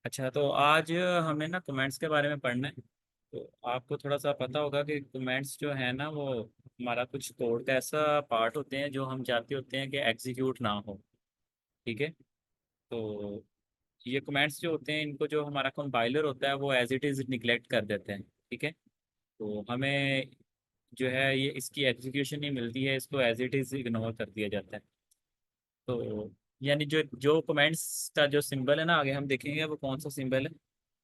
अच्छा, तो आज हमें ना कमेंट्स के बारे में पढ़ना है। तो आपको थोड़ा सा पता होगा कि कमेंट्स जो है ना वो हमारा कुछ कोड का ऐसा पार्ट होते हैं जो हम चाहते होते हैं कि एग्जीक्यूट ना हो। ठीक है। तो ये कमेंट्स जो होते हैं इनको जो हमारा कंपाइलर होता है वो एज इट इज़ निगलेक्ट कर देते हैं। ठीक है। तो हमें जो है ये इसकी एग्जीक्यूशन नहीं मिलती है, इसको एज इट इज़ इग्नोर कर दिया जाता है। तो यानी जो जो कमेंट्स का जो सिंबल है ना, आगे हम देखेंगे वो कौन सा सिंबल है।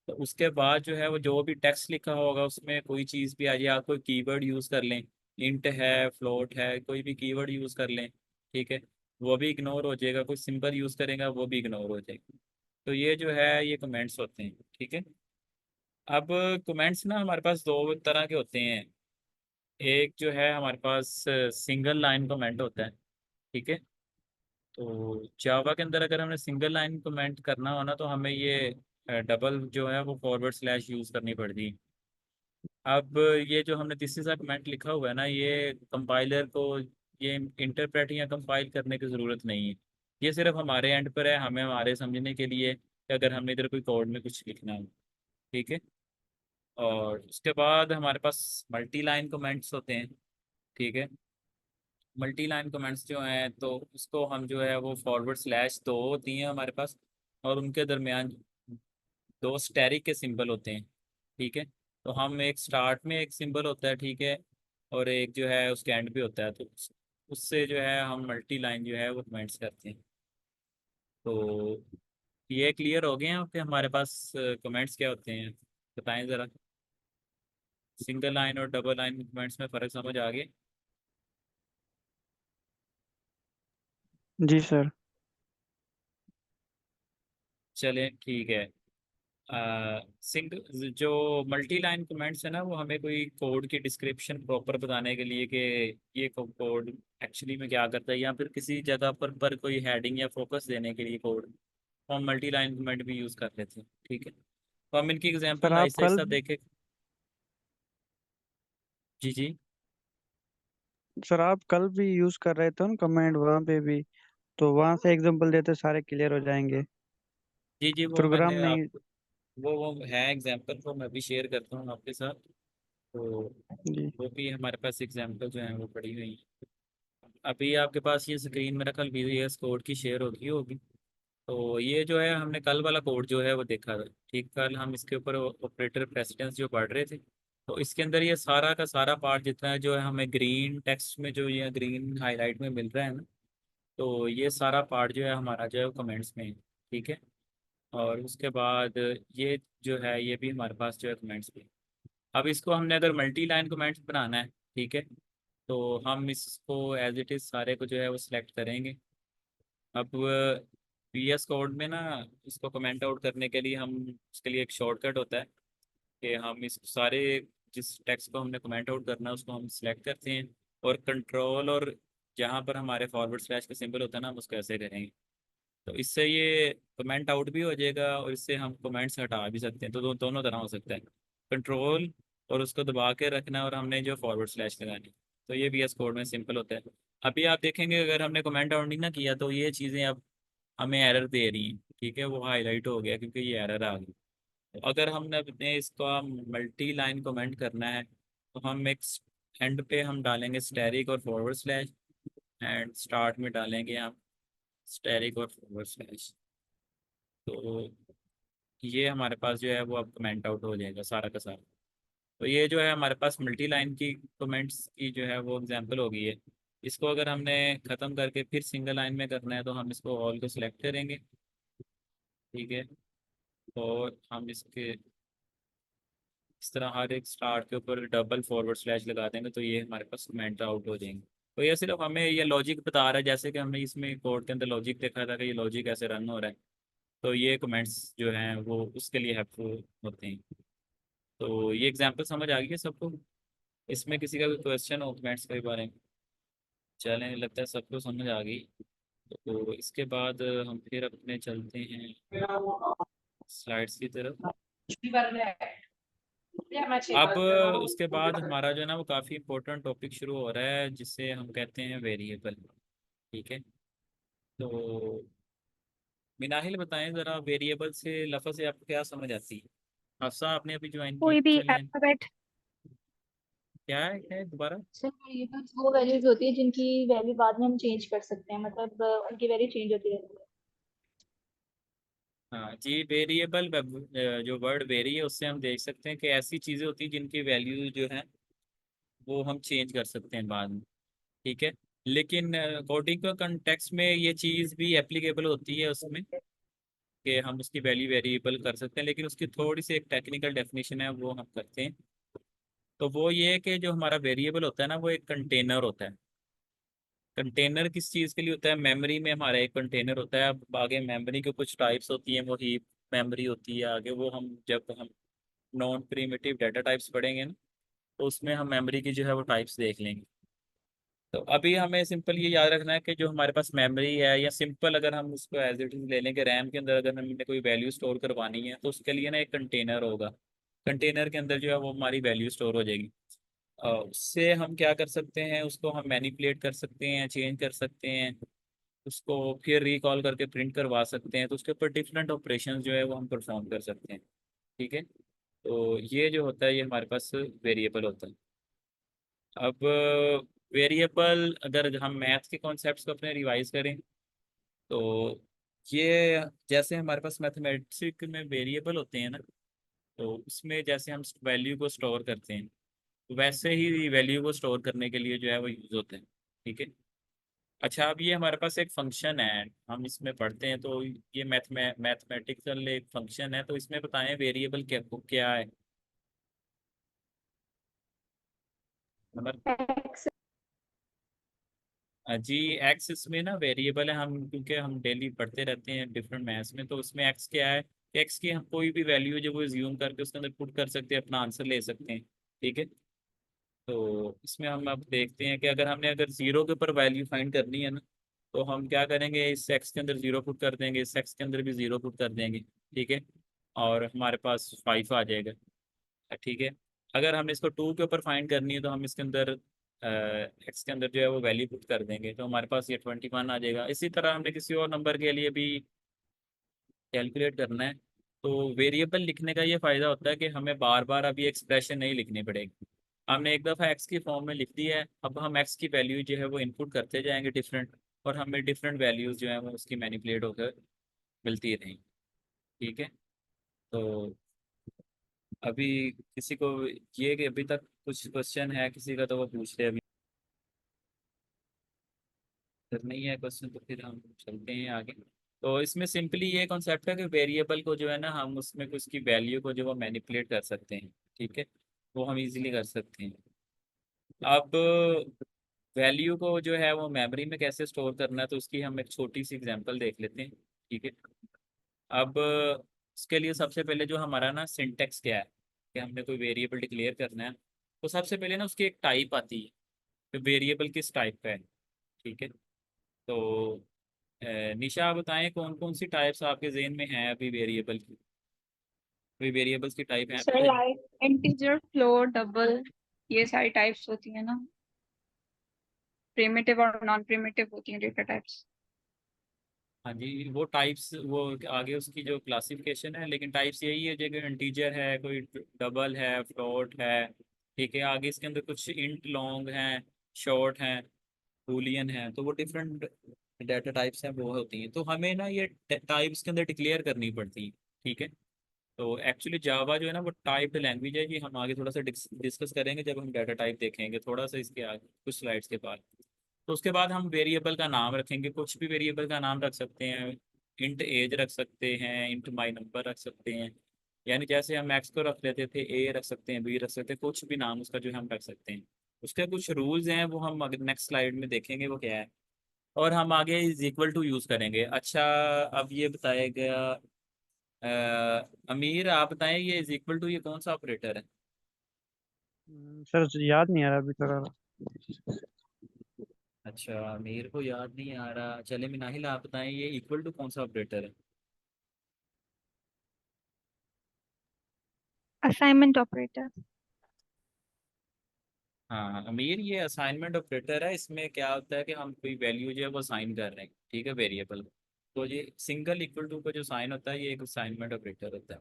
तो उसके बाद जो है वो जो भी टेक्स्ट लिखा होगा उसमें कोई चीज़ भी आ जाए, आप कोई कीवर्ड यूज़ कर लें, इंट है, फ्लोट है, कोई भी कीवर्ड यूज़ कर लें। ठीक है। वो भी इग्नोर हो जाएगा, कोई सिंबल यूज़ करेगा वो भी इग्नोर हो जाएगा। तो ये जो है ये कमेंट्स होते हैं। ठीक है। अब कमेंट्स ना हमारे पास दो तरह के होते हैं। एक जो है हमारे पास सिंगल लाइन कमेंट होता है। ठीक है। तो जावा के अंदर अगर हमें सिंगल लाइन कमेंट करना हो ना तो हमें ये डबल जो है वो फॉरवर्ड स्लैश यूज़ करनी पड़ती है। अब ये जो हमने तीसरी सा कमेंट लिखा हुआ है ना, ये कंपाइलर को ये इंटरप्रेट या कंपाइल करने की ज़रूरत नहीं है। ये सिर्फ हमारे एंड पर है, हमें हमारे समझने के लिए कि अगर हमने इधर कोई कोड में कुछ लिखना हो। ठीक है। और उसके बाद हमारे पास मल्टी लाइन कमेंट्स होते हैं। ठीक है। मल्टी लाइन कमेंट्स जो हैं तो उसको हम जो है वो फॉरवर्ड स्लैश दो होती हैं हमारे पास, और उनके दरमियान दो स्टैरिक के सिंबल होते हैं। ठीक है। तो हम एक स्टार्ट में एक सिंबल होता है, ठीक है, और एक जो है उसके एंड पे होता है। तो उससे जो है हम मल्टी लाइन जो है वो कमेंट्स करते हैं। तो ये क्लियर हो गए हैं आपके हमारे पास कमेंट्स क्या होते हैं? बताएं ज़रा। सिंगल लाइन और डबल लाइन कमेंट्स में फ़र्क समझ आ गए? जी सर। चलें ठीक है। सिंगल जो मल्टी लाइन कमेंट्स है ना वो हमें कोई कोड की डिस्क्रिप्शन प्रॉपर बताने के लिए कि ये कोड एक्चुअली में क्या करता है, या फिर किसी जगह पर कोई हेडिंग या फोकस देने के लिए कोड, तो हम मल्टी लाइन कमेंट भी यूज़ कर लेते हैं। ठीक है। तो हम इनकी सर एग्जांपल आप ऐसे कल ऐसा देखे। जी जी। सर आप कल भी यूज कर रहे थे ना कमेंट वहां पे भी, तो वहां से एग्जांपल देते सारे क्लियर हो जाएंगे। जी जी, वो प्रोग्राम मैंने नहीं। आप वो है एग्जांपल, वो मैं भी शेयर करता हूँ आपके साथ। तो जी। वो भी हमारे पास एग्जांपल जो है वो पड़ी हुई है। अभी आपके पास ये स्क्रीन मेरा कल VS कोड की शेयर होगी होगी। तो ये जो है हमने कल वाला कोड जो है वो देखा था। ठीक, कल हम इसके ऊपर ऑपरेटर प्रेसिडेंस जो पढ़ रहे थे। तो इसके अंदर ये सारा का सारा पार्ट जितना है जो है हमें ग्रीन टेक्स्ट में जो ये ग्रीन हाईलाइट में मिल रहा है ना, तो ये सारा पार्ट जो है हमारा जो है वो कमेंट्स में है। ठीक है। और उसके बाद ये जो है ये भी हमारे पास जो है कमेंट्स में है। अब इसको हमने अगर मल्टी लाइन कमेंट्स बनाना है, ठीक है, तो हम इसको एज इट इज़ सारे को जो है वो सिलेक्ट करेंगे। अब कोड में ना इसको कमेंट आउट करने के लिए हम उसके लिए एक शॉर्टकट होता है कि हम इस सारे जिस टेक्स्ट को हमने कमेंट आउट करना है उसको हम सिलेक्ट करते हैं, और कंट्रोल और जहाँ पर हमारे फॉरवर्ड स्लैश का सिंबल होता है ना हम उसको ऐसे करेंगे। तो इससे ये कमेंट आउट भी हो जाएगा और इससे हम कमेंट्स हटा भी सकते हैं। तो दोनों तरह हो सकता है, कंट्रोल और उसको दबा के रखना है और हमने जो फॉरवर्ड स्लैश लगानी। तो ये कोड में सिंपल होता है। अभी आप देखेंगे अगर हमने कमेंट आउट नहीं ना किया तो ये चीज़ें अब हमें एरर दे रही हैं। ठीक है, वो हाईलाइट हो गया क्योंकि ये एरर आ गई। तो अगर हमने अपने इसको मल्टी लाइन कमेंट करना है तो हम एक एंड पे हम डालेंगे स्टैरिक और फॉरवर्ड स्लैश, एंड स्टार्ट में डालेंगे हम स्टैरिक और फॉरवर्ड स्लैश। तो ये हमारे पास जो है वो अब कमेंट आउट हो जाएगा सारा का सारा। तो ये जो है हमारे पास मल्टी लाइन की कमेंट्स की जो है वो एग्जांपल हो गई है। इसको अगर हमने ख़त्म करके फिर सिंगल लाइन में करना है तो हम इसको ऑल को सिलेक्ट करेंगे। ठीक है। और हम इसके इस तरह हर एक स्टार्ट के ऊपर डबल फॉरवर्ड स्लैश लगा देंगे तो ये हमारे पास कमेंट आउट हो जाएंगे। तो ये सिर्फ हमें ये लॉजिक बता रहा है, जैसे कि हमने इसमें कोड के अंदर लॉजिक देखा था कि ये लॉजिक ऐसे रन हो रहा है। तो ये कमेंट्स जो हैं वो उसके लिए हेल्पफुल होते हैं। तो ये एग्जांपल समझ आ गई है सबको? इसमें किसी का भी क्वेश्चन हो कमेंट्स के बारे में? चलें, लगता है सबको समझ आ गई। तो इसके बाद हम फिर अपने चलते हैं स्लाइड्स की तरफ। अब उसके बाद हमारा जो है ना वो काफ़ी इंपॉर्टेंट टॉपिक शुरू हो रहा है जिसे हम कहते हैं वेरिएबल। ठीक है। तो मिनाहिल बताएं ज़रा, वेरिएबल से लफ्ज़ से आपको क्या समझ आती है? हफ्सा आपने अभी ज्वाइन की कोई भी चलें। अल्फाबेट। क्या है दोबारा? सर वेरिएबल्स वो वैल्यूज होती है जिनकी वैल्यू बाद में हम चेंज कर सकते हैं, मतलब उनकी वैल्यू चेंज होती रहती है। हाँ जी, वेरिएबल, जो वर्ड वेरी है उससे हम देख सकते हैं कि ऐसी चीज़ें होती हैं जिनकी वैल्यू जो है वो हम चेंज कर सकते हैं बाद में। ठीक है। लेकिन अकॉर्डिंग टू कंटेक्स्ट में ये चीज़ भी एप्लीकेबल होती है उसमें, कि हम उसकी वैल्यू वेरिएबल कर सकते हैं, लेकिन उसकी थोड़ी सी एक टेक्निकल डेफिनेशन है वो हम करते हैं। तो वो ये है कि जो हमारा वेरिएबल होता है ना, वो एक कंटेनर होता है। कंटेनर किस चीज़ के लिए होता है? मेमोरी में हमारा एक कंटेनर होता है। अब आगे मेमोरी के कुछ टाइप्स होती हैं, वो हीप मेमोरी होती है। आगे वो हम जब हम नॉन प्रिमिटिव डाटा टाइप्स पढ़ेंगे ना, तो उसमें हम मेमोरी की जो है वो टाइप्स देख लेंगे। तो अभी हमें सिंपल ये याद रखना है कि जो हमारे पास मेमोरी है, या सिंपल अगर हम उसको एज इट इज ले लें कि रैम के अंदर अगर हमें कोई वैल्यू स्टोर करवानी है, तो उसके लिए ना एक कंटेनर होगा। कंटेनर के अंदर जो है वो हमारी वैल्यू स्टोर हो जाएगी। उससे हम क्या कर सकते हैं, उसको हम मैनिपुलेट कर सकते हैं, चेंज कर सकते हैं, उसको फिर रिकॉल करके प्रिंट करवा सकते हैं। तो उसके ऊपर डिफरेंट ऑपरेशंस जो है वो हम परफॉर्म कर सकते हैं। ठीक है। तो ये जो होता है ये हमारे पास वेरिएबल होता है। अब वेरिएबल, अगर हम मैथ्स के कॉन्सेप्ट्स को अपने रिवाइज करें, तो ये जैसे हमारे पास मैथमेटिक्स में वेरिएबल होते हैं ना, तो उसमें जैसे हम वैल्यू को स्टोर करते हैं, वैसे ही वैल्यू को स्टोर करने के लिए जो है वो यूज होते हैं। ठीक है। अच्छा, अब ये हमारे पास एक फंक्शन है, हम इसमें पढ़ते हैं, तो ये मैथमेटिकल एक फंक्शन है, तो इसमें बताएं वेरिएबल क्या क्या है? नंबर। एक्स। जी, एक्स इसमें ना वेरिएबल है। हम क्योंकि हम डेली पढ़ते रहते हैं डिफरेंट मैथ्स में, तो उसमें एक्स क्या है? एक्स की हम कोई भी वैल्यू जो वो ज्यूम करके उसके अंदर पुट कर सकते हैं, अपना आंसर ले सकते हैं। ठीक है। तो इसमें हम अब देखते हैं कि अगर जीरो के ऊपर वैल्यू फाइंड करनी है ना, तो हम क्या करेंगे, इस एक्स के अंदर जीरो पुट कर देंगे, इस एक्स के अंदर भी जीरो पुट कर देंगे। ठीक है। और हमारे पास फाइव आ जाएगा। ठीक है। अगर हमने इसको टू के ऊपर फाइंड करनी है, तो हम इसके अंदर एक्स के अंदर जो है वो वैल्यू पुट कर देंगे, तो हमारे पास ये 21 आ जाएगा। इसी तरह हमने किसी और नंबर के लिए भी कैलकुलेट करना है, तो वेरिएबल लिखने का ये फायदा होता है कि हमें बार बार अभी एक्सप्रेशन नहीं लिखनी पड़ेगी। हमने एक दफ़ा एक्स की फॉर्म में लिख दी है, अब हम एक्स की वैल्यू जो है वो इनपुट करते जाएंगे डिफरेंट, और हमें डिफरेंट वैल्यूज जो है वो उसकी मैनिपुलेट होकर मिलती रहेंगी। ठीक है। तो अभी किसी को ये कि अभी तक कुछ क्वेश्चन है किसी का, तो वो पूछ ले अभी। अगर नहीं है क्वेश्चन तो फिर हम चलते हैं आगे। तो इसमें सिंपली ये कॉन्सेप्ट है कि वेरिएबल को जो है ना, हम उसमें उसकी वैल्यू को जो वो मैनिपुलेट कर सकते हैं। ठीक है। वो हम इजीली कर सकते हैं। अब वैल्यू को जो है वो मेमोरी में कैसे स्टोर करना है, तो उसकी हम एक छोटी सी एग्जांपल देख लेते हैं। ठीक है। अब इसके लिए सबसे पहले जो हमारा ना सिंटेक्स क्या है, कि हमने कोई वेरिएबल डिक्लेयर करना है, तो सबसे पहले ना उसकी एक टाइप आती है कि वेरिएबल किस टाइप का है। ठीक है। तो निशा, आप बताएं कौन कौन सी टाइप्स आपके जेहन में हैं अभी वेरिएबल की? कोई वेरिएबल्स की टाइप है सर पता है? लाइक इंटीजर, फ्लोट, डबल, ये सारी टाइप्स होती है ना। प्रिमिटिव और नॉन प्रिमिटिव होती हैं डेटा टाइप्स। हाँ जी, वो टाइप्स वो आगे उसकी जो क्लासिफिकेशन है, लेकिन टाइप्स यही है, जगह इंटीजर है, कोई डबल है, फ्लोट है। ठीक है। आगे इसके अंदर कुछ इंट लॉन्ग हैं, शॉर्ट हैं, बूलियन है, तो वो डिफरेंट डाटा टाइप्स हैं वो होती हैं। तो हमें ना ये टाइप्स के अंदर डिक्लेयर करनी पड़ती है। ठीक है। तो एक्चुअली जावा जो है ना वो टाइप्ड लैंग्वेज है, ये हम आगे थोड़ा सा डिस्कस करेंगे जब हम डाटा टाइप देखेंगे थोड़ा सा इसके आगे कुछ स्लाइड्स के बाद। तो उसके बाद हम वेरिएबल का नाम रखेंगे, कुछ भी वेरिएबल का नाम रख सकते हैं। इंट एज रख सकते हैं, इंट माई नंबर रख सकते हैं, यानी जैसे हम एक्स को रख लेते थे, ए रख सकते हैं, बी रख सकते हैं, कुछ भी नाम उसका जो है हम रख सकते हैं। उसके कुछ रूल्स हैं, वो हम अगर नेक्स्ट स्लाइड में देखेंगे वो क्या है। और हम आगे इज इक्वल टू यूज़ करेंगे। अच्छा, अब ये बताया गया, अमीर आप बताएं ये इज इक्वल टू ये कौन सा ऑपरेटर है? सर याद नहीं आ रहा अभी थोड़ा। अच्छा, अमीर को याद नहीं आ रहा, चले मिनाहिल आप बताएं ये इक्वल टू कौन सा ऑपरेटर है? Assignment operator. हाँ अमीर, ये असाइनमेंट ऑपरेटर है। इसमें क्या होता है कि हम कोई वैल्यू जो है वो साइन कर रहे हैं, ठीक है, वेरिएबल। तो ये सिंगल इक्वल टू का जो साइन होता है ये एक असाइनमेंट ऑपरेटर होता है।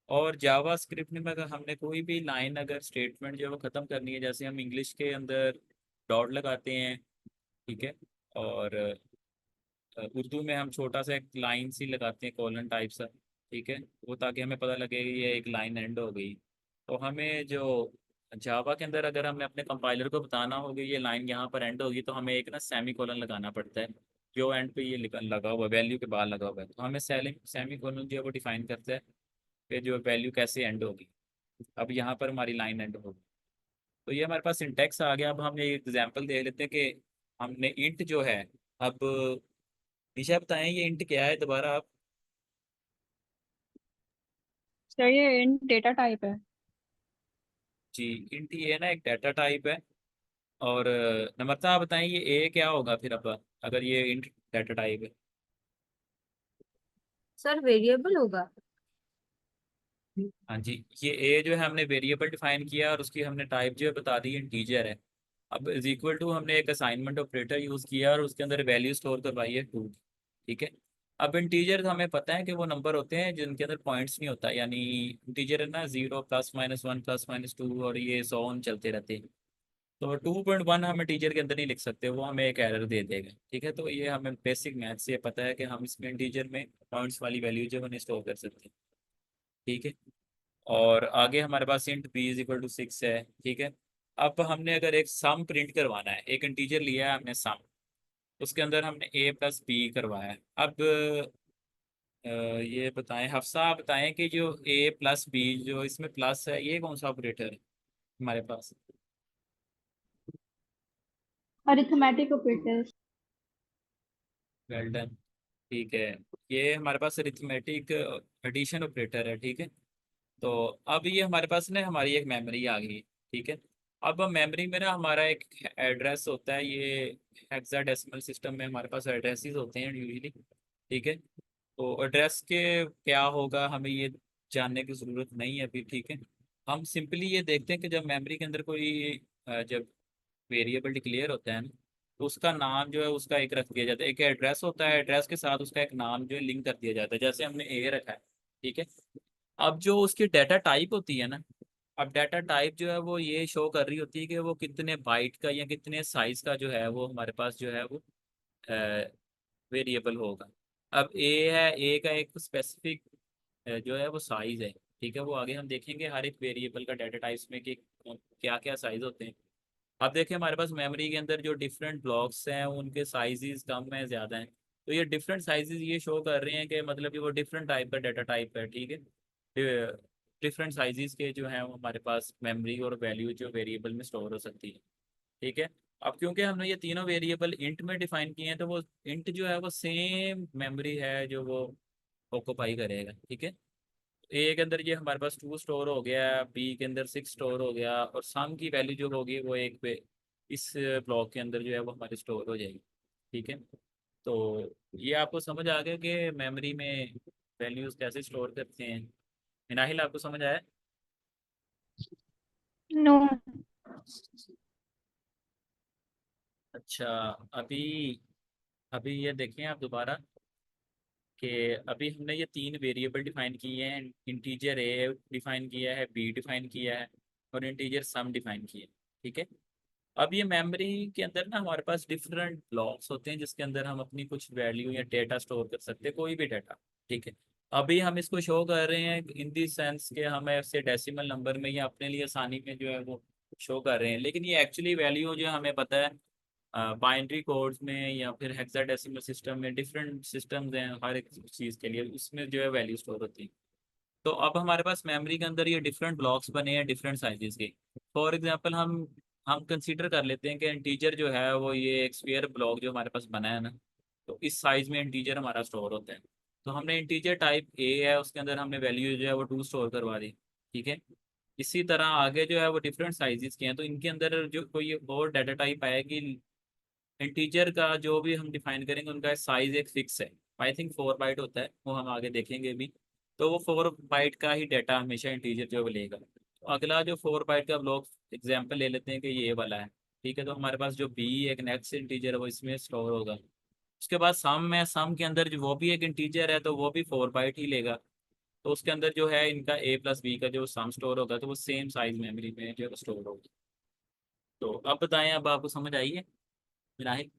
और जावा स्क्रिप्ट में अगर हमने कोई भी लाइन अगर स्टेटमेंट जो है वो ख़त्म करनी है, जैसे हम इंग्लिश के अंदर डॉट लगाते हैं, ठीक है, और उर्दू में हम छोटा सा एक लाइन सी लगाते हैं कॉलन टाइप सा, ठीक है, वो ताकि हमें पता लगे कि ये एक लाइन एंड हो गई। तो हमें जो जावा के अंदर अगर हमें अपने कंपाइलर को बताना होगी ये लाइन यहाँ पर एंड होगी, तो हमें एक ना सेमी कॉलन लगाना पड़ता है, जो एंड पे ये लगा हुआ वैल्यू के बाद लगा हुआ है, तो हमें सेमी कॉलन जो है वो डिफाइन करता है कि जो वैल्यू कैसे एंड होगी। अब यहाँ पर हमारी लाइन एंड होगी। तो ये हमारे पास सिंटेक्स आ गया। अब हम ये एग्जांपल देख लेते हैं कि हमने इंट जो है, अब निशा बताएं ये इंट क्या है दोबारा आप। सर ये इंट डेटा टाइप है। जी, इंट ये ना एक डाटा टाइप है। और नम्रता आप बताएं ये ए क्या होगा फिर, अब अगर ये इंट डाटा टाइप है। सर वेरिएबल होगा। हाँ जी, ये ए जो है हमने वेरिएबल डिफाइन किया और उसकी हमने टाइप जो है बता दी इंटीजर है। अब इज इक्वल टू हमने एक असाइनमेंट ऑपरेटर यूज़ किया और उसके अंदर वैल्यू स्टोर करवाई है 2, ठीक है। अब इंटीजर हमें पता है कि वो नंबर होते हैं जिनके अंदर पॉइंट्स नहीं होता, यानी इंटीजर है ना, 0 +-1 +-2 और ये सो ऑन चलते रहते हैं। तो 2.1 हम इंटीजर के अंदर नहीं लिख सकते, वो हमें एक एरर दे देगा, ठीक है। तो ये हमें बेसिक मैथ से पता है कि हम इसमें इंटीजर में पॉइंट्स वाली वैल्यू जो है उन्हें स्टोर कर सकते हैं, ठीक है। और आगे हमारे पास इंट b = 6 है, ठीक है। अब हमने अगर एक सम प्रिंट करवाना है, एक इंटीजर लिया है हमने सम, उसके अंदर हमने a+b करवाया है। अब ये बताएं हफ्सा, आप बताएं कि जो a+b जो इसमें प्लस है ये कौन सा ऑपरेटर है हमारे पास। Arithmetic operator. वेल डन, ठीक है। ये हमारे पास अरिथमेटिक एडिशन ऑपरेटर है, ठीक है। तो अब ये हमारे पास ना हमारी एक मेमोरी आ गई, ठीक है। अब मेमोरी में ना हमारा एक एड्रेस होता है, ये हेक्साडेसिमल सिस्टम में हमारे पास एड्रेसेस होते हैं यूजुअली, ठीक है। तो एड्रेस के क्या होगा हमें ये जानने की ज़रूरत नहीं है अभी, ठीक है। हम सिंपली ये देखते हैं कि जब मेमोरी के अंदर कोई जब वेरिएबल डिक्लेयर होता है ना, तो उसका नाम जो है उसका एक रख दिया जाता है, एक एड्रेस होता है, एड्रेस के साथ उसका एक नाम जो है लिंक कर दिया जाता है, जैसे हमने ए रखा है, ठीक है। अब जो उसकी डाटा टाइप होती है ना, अब डाटा टाइप जो है वो ये शो कर रही होती है कि वो कितने बाइट का या कितने साइज का जो है वो हमारे पास जो है वो वेरिएबल होगा। अब ए है, ए का एक स्पेसिफिक जो है वो साइज है, ठीक है। वो आगे हम देखेंगे हर एक वेरिएबल का डाटा टाइप्स में कि क्या क्या साइज होते हैं। अब देखिए हमारे पास मेमोरी के अंदर जो डिफरेंट ब्लॉक्स हैं उनके साइजेस कम है ज़्यादा हैं, तो ये डिफरेंट साइजेस ये शो कर रहे हैं कि मतलब कि वो डिफरेंट टाइप का डाटा टाइप है, ठीक है। डिफरेंट साइजेस के जो हैं वो हमारे पास मेमोरी और वैल्यू जो वेरिएबल में स्टोर हो सकती है, ठीक है। अब क्योंकि हमने ये तीनों वेरिएबल इंट में डिफाइन किए हैं, तो वो इंट जो है वो सेम मेमोरी है जो वो ऑक्यूपाई करेगा, ठीक है। ए के अंदर ये हमारे पास 2 स्टोर हो गया, बी के अंदर 6 स्टोर हो गया, और सम की वैल्यू जो होगी वो एक पे इस ब्लॉक के अंदर जो है वो हमारी स्टोर हो जाएगी, ठीक है। तो ये आपको समझ आ गया कि मेमोरी में वैल्यूज कैसे स्टोर करते हैं। इनाहिल आपको समझ आया। नो। अच्छा, अभी अभी ये देखें आप दोबारा कि अभी हमने ये 3 वेरिएबल डिफाइन किए हैं, इंटीजर ए डिफाइन किया है, बी डिफाइन किया है, और इंटीजर सम डिफाइन किया है, ठीक है। अब ये मेमोरी के अंदर ना हमारे पास डिफरेंट ब्लॉक्स होते हैं जिसके अंदर हम अपनी कुछ वैल्यू या डेटा स्टोर कर सकते हैं, कोई भी डेटा, ठीक है। अभी हम इसको शो कर रहे हैं इन दी सेंस कि हम ऐसे डेसिमल नंबर में या अपने लिए आसानी में जो है वो शो कर रहे हैं, लेकिन ये एक्चुअली वैल्यू जो हमें पता है बाइनरी कोड्स में या फिर हेक्साडेसिमल सिस्टम में, डिफरेंट सिस्टम्स हैं हर एक चीज़ के लिए, उसमें जो है वैल्यू स्टोर होती है। तो अब हमारे पास मेमोरी के अंदर ये डिफरेंट ब्लॉक्स बने हैं डिफरेंट साइजेस के। फॉर एग्जांपल हम कंसीडर कर लेते हैं कि इंटीजर जो है वो ये एक स्क्वायर ब्लॉक जो हमारे पास बना है ना, तो इस साइज में इंटीजर हमारा स्टोर होता है। तो हमने इंटीजर टाइप ए है उसके अंदर हमने वैल्यू जो है वो 2 स्टोर करवा दी, ठीक है। इसी तरह आगे जो है वो डिफरेंट साइजेस के हैं, तो इनके अंदर जो कोई और डाटा टाइप आएगी, इंटीजर का जो भी हम डिफाइन करेंगे उनका साइज एक फिक्स है, आई थिंक 4 बाइट होता है, वो हम आगे देखेंगे भी। तो वो 4 बाइट का ही डाटा हमेशा इंटीजर जो है वो लेगा। तो अगला जो 4 बाइट का ब्लॉक एग्जाम्पल ले लेते हैं कि ये वाला है, ठीक है। तो हमारे पास जो बी एक नेक्स्ट इंटीजर है वो इसमें स्टोर होगा, उसके बाद सम में, सम के अंदर जो वो भी एक इंटीजर है तो वो भी 4 बाइट ही लेगा। तो उसके अंदर जो है इनका a+b का जो सम स्टोर होगा तो वो सेम साइज मेमोरी में जो स्टोर होगा। तो अब बताएं, अब आपको समझ आई है राहिल?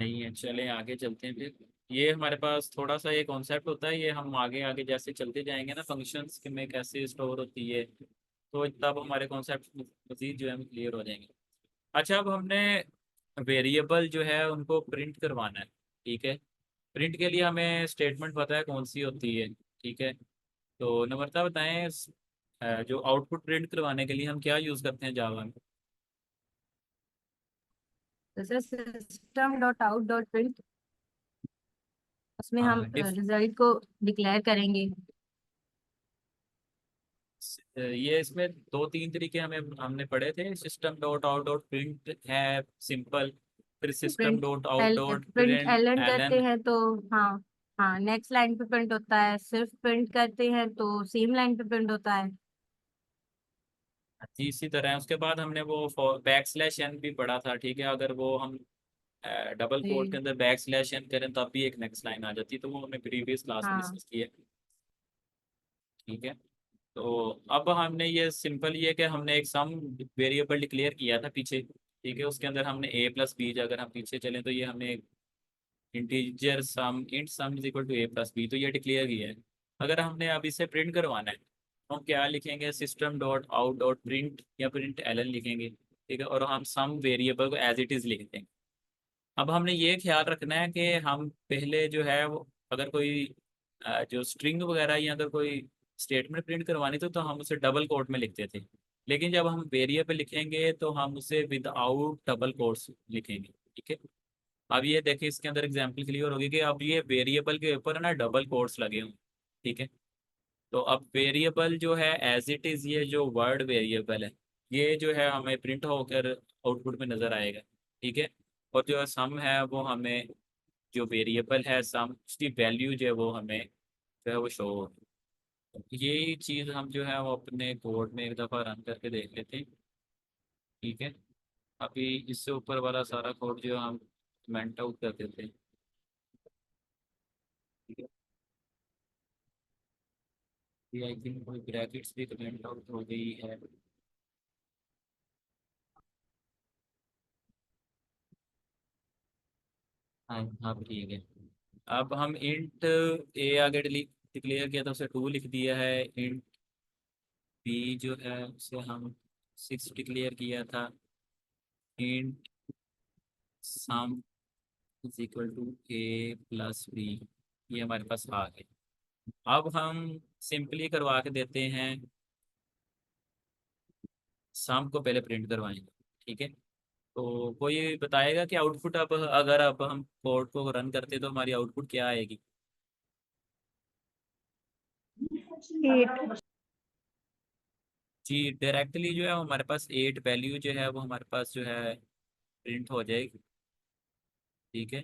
नहीं है, चलें आगे चलते हैं फिर। ये हमारे पास थोड़ा सा ये कॉन्सेप्ट होता है, ये हम आगे आगे जैसे चलते जाएंगे ना फंक्शंस में कैसे स्टोर होती है, तो तब हमारे कॉन्सेप्ट मजीद जो है क्लियर हो जाएंगे। अच्छा, अब हमने वेरिएबल जो है उनको प्रिंट करवाना है। ठीक है, प्रिंट के लिए हमें स्टेटमेंट पता है कौन सी होती है। ठीक है, तो नम्रता बताएं जो आउटपुट प्रिंट करवाने के लिए हम क्या यूज़ करते हैं जावा में? जैसे system dot out dot print, उसमें हम हाँ, रिजल्ट को डिक्लेयर करेंगे। ये इसमें 2-3 तरीके हमें हमने पढ़े थे। System dot out dot print है सिंपल, फिर system print dot out dot print print L N करते एलन। हैं तो हाँ, हाँ नेक्स्ट लाइन पे प्रिंट होता है। सिर्फ प्रिंट करते हैं तो सेम लाइन पे प्रिंट होता है। जी, इसी तरह उसके बाद हमने वो बैक स्लैश एन भी पढ़ा था। ठीक है, अगर वो हम डबल कोट के जी अंदर बैक स्लैश एन करें तब भी एक नेक्स्ट लाइन आ जाती है, तो वो हमने प्रीवियस क्लास में हाँ। डिस्कस किया। ठीक है, तो अब हमने ये सिंपल ये कि हमने एक सम वेरिएबल डिक्लेयर किया था पीछे। ठीक है, उसके अंदर हमने a+b, अगर हम पीछे चलें तो ये हमने integer sum int sum is equal to a+b, तो ये डिक्लेयर किया है। अगर हमने अब इसे प्रिंट करवाना है तो हम क्या लिखेंगे, system dot out dot print या प्रिंट एलन लिखेंगे। ठीक है, और हम सम वेरिएबल को एज इट इज़ लिख देंगे। अब हमने ये ख्याल रखना है कि हम पहले जो है वो अगर कोई जो स्ट्रिंग वगैरह या अगर कोई स्टेटमेंट प्रिंट करवानी तो हम उसे डबल कोट में लिखते थे। लेकिन जब हम वेरिएबल लिखेंगे तो हम उसे विदाउट डबल कोट्स लिखेंगे। ठीक है, अब ये देखिए इसके अंदर एग्जांपल क्लियर होगी कि अब ये वेरिएबल के ऊपर ना डबल कोट्स लगे हों। ठीक है, तो अब वेरिएबल जो है एज इट इज़, ये जो वर्ड वेरिएबल है ये जो है हमें प्रिंट होकर आउटपुट में नज़र आएगा। ठीक है, और जो सम है वो हमें, जो वेरिएबल है सम, उसकी वैल्यू जो है वो हमें जो है वो शो हो। यही चीज़ हम जो है वो अपने कोड में एक दफ़ा रन करके देख लेते हैं। ठीक है, अभी इससे ऊपर वाला सारा कोड जो हम कमेंट आउट कर देते हैं। ठीक है, ये आई थिंक कोई ब्रैकेट्स भी कमेंट आउट हो गई है। हाँ हाँ, ठीक है। अब हम इंट ए आगे डिक्लेयर किया था उसे 2 लिख दिया है। इंट बी जो है उसे हम 6 डिक्लेयर किया था। Int sum is equal to a+b, ये हमारे पास आ गए। अब हम सिंपली करवा के देते हैं, सम को पहले प्रिंट करवाएंगे। ठीक है, तो कोई बताएगा कि आउटपुट अब अगर अब हम कोड को रन करते तो हमारी आउटपुट क्या आएगी? 8। जी, डायरेक्टली जो है हमारे पास 8 वैल्यू जो है वो हमारे पास जो है प्रिंट हो जाएगी। ठीक है,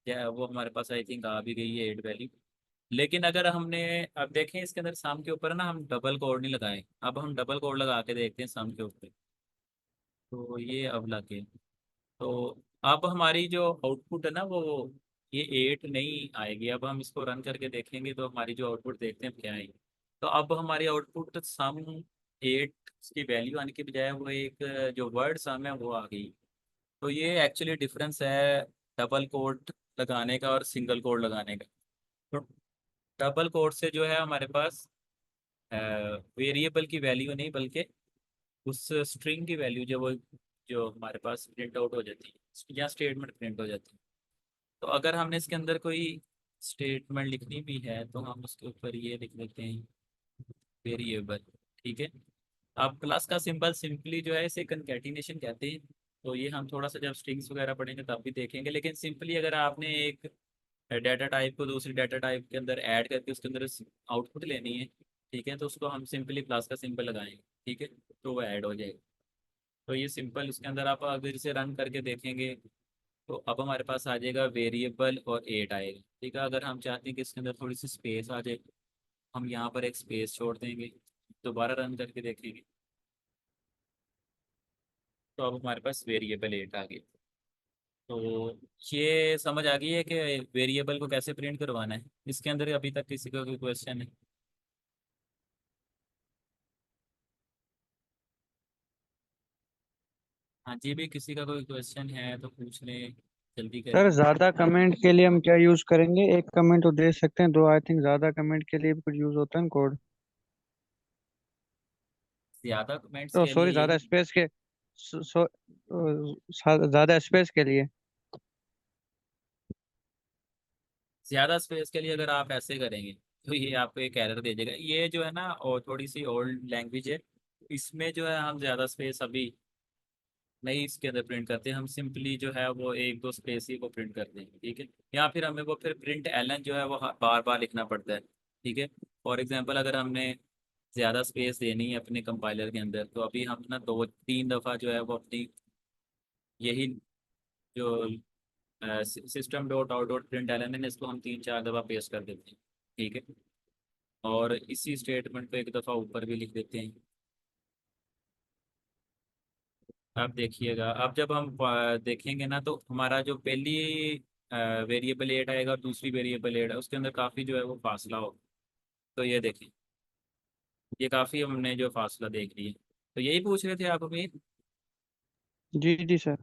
या वो हमारे पास आई थिंक आ भी गई है 8 वैल्यू। लेकिन अगर हमने, अब देखें इसके अंदर सम के ऊपर ना हम डबल कोड नहीं लगाए, अब हम डबल कोड लगा के देखते हैं सम के ऊपर। तो ये अब लगे, तो अब हमारी जो आउटपुट है ना वो ये 8 नहीं आएगी। अब हम इसको रन करके देखेंगे तो हमारी जो आउटपुट देखते हैं क्या आएगी। तो अब हमारी आउटपुट सम 8 की वैल्यू आने के बजाय वो एक जो वर्ड सम है वो आ गई। तो ये एक्चुअली डिफरेंस है डबल कोड लगाने का और सिंगल कोड लगाने का। तो डबल कोड से जो है हमारे पास वेरिएबल की वैल्यू नहीं बल्कि उस स्ट्रिंग की वैल्यू जो वो जो हमारे पास प्रिंट आउट हो जाती है या स्टेटमेंट प्रिंट हो जाती है। तो अगर हमने इसके अंदर कोई स्टेटमेंट लिखनी भी है तो हम उसके ऊपर ये लिख देते हैं वेरिएबल। ठीक है, अब प्लस का सिंबल सिंपली जो है इसे कंकैटिनेशन कहते हैं। तो ये हम थोड़ा सा जब स्ट्रिंग्स वगैरह पढ़ेंगे तब भी देखेंगे, लेकिन सिंपली अगर आपने एक डाटा टाइप को दूसरी डाटा टाइप के अंदर ऐड करके उसके अंदर आउटपुट लेनी है, ठीक है, तो उसको हम सिंपली प्लस का सिंबल लगाएंगे। ठीक है, तो वो ऐड हो जाएगा। तो ये सिंपल, उसके अंदर आप अगर इसे रन करके देखेंगे तो अब हमारे पास आ जाएगा वेरिएबल और 8 आएगा। ठीक है, अगर हम चाहते हैं कि इसके अंदर थोड़ी सी स्पेस आ जाए, हम यहाँ पर एक स्पेस छोड़ देंगे, दोबारा रन करके देखेंगे तो अब हमारे पास वेरिएबल 8 आ गया। तो ये समझ आ गई है कि वेरिएबल को कैसे प्रिंट करवाना है। इसके अंदर अभी तक किसी का कोई क्वेश्चन है? हाँ जी, भी किसी का कोई क्वेश्चन है तो पूछ लें, जल्दी करें। सर ज्यादा कमेंट के लिए हम क्या यूज करेंगे? एक कमेंट तो दे सकते हैं, दो आई थिंक ज्यादा कमेंट के लिए भी कुछ यूज होता है कोड। ज़्यादा कमेंट्स तो के सॉरी, लिए, ज्यादा स्पेस के ज्यादा स्पेस के लिए। ज़्यादा स्पेस के लिए अगर आप ऐसे करेंगे तो ये आपको एक एरर दे देगा। ये जो है ना, और थोड़ी सी ओल्ड लैंग्वेज है, इसमें जो है हम ज़्यादा स्पेस अभी नहीं इसके अंदर प्रिंट करते। हम सिंपली जो है वो एक दो स्पेस ही को प्रिंट करते हैं, ठीक है। या फिर हमें वो फिर प्रिंट एलन जो है वो बार बार लिखना पड़ता है, ठीक है। फॉर एग्जांपल अगर हमने ज़्यादा स्पेस देनी है अपने कंपाइलर के अंदर, तो अभी हम ना दो तीन दफ़ा जो है वो अपनी यही जो system dot out dot print L N है, इसको हम तीन चार दफ़ा पेस्ट कर देते हैं, ठीक है। और इसी स्टेटमेंट को एक दफ़ा ऊपर भी लिख देते हैं। अब देखिएगा, अब जब हम देखेंगे ना, तो हमारा जो पहली वेरिएबल एट आएगा और दूसरी वेरिएबल एट है, उसके अंदर काफ़ी जो है वो फासला होगा। तो ये देखिए, ये काफ़ी हमने जो फासला देख लिया। तो यही पूछ रहे थे आप अभी। जी जी सर।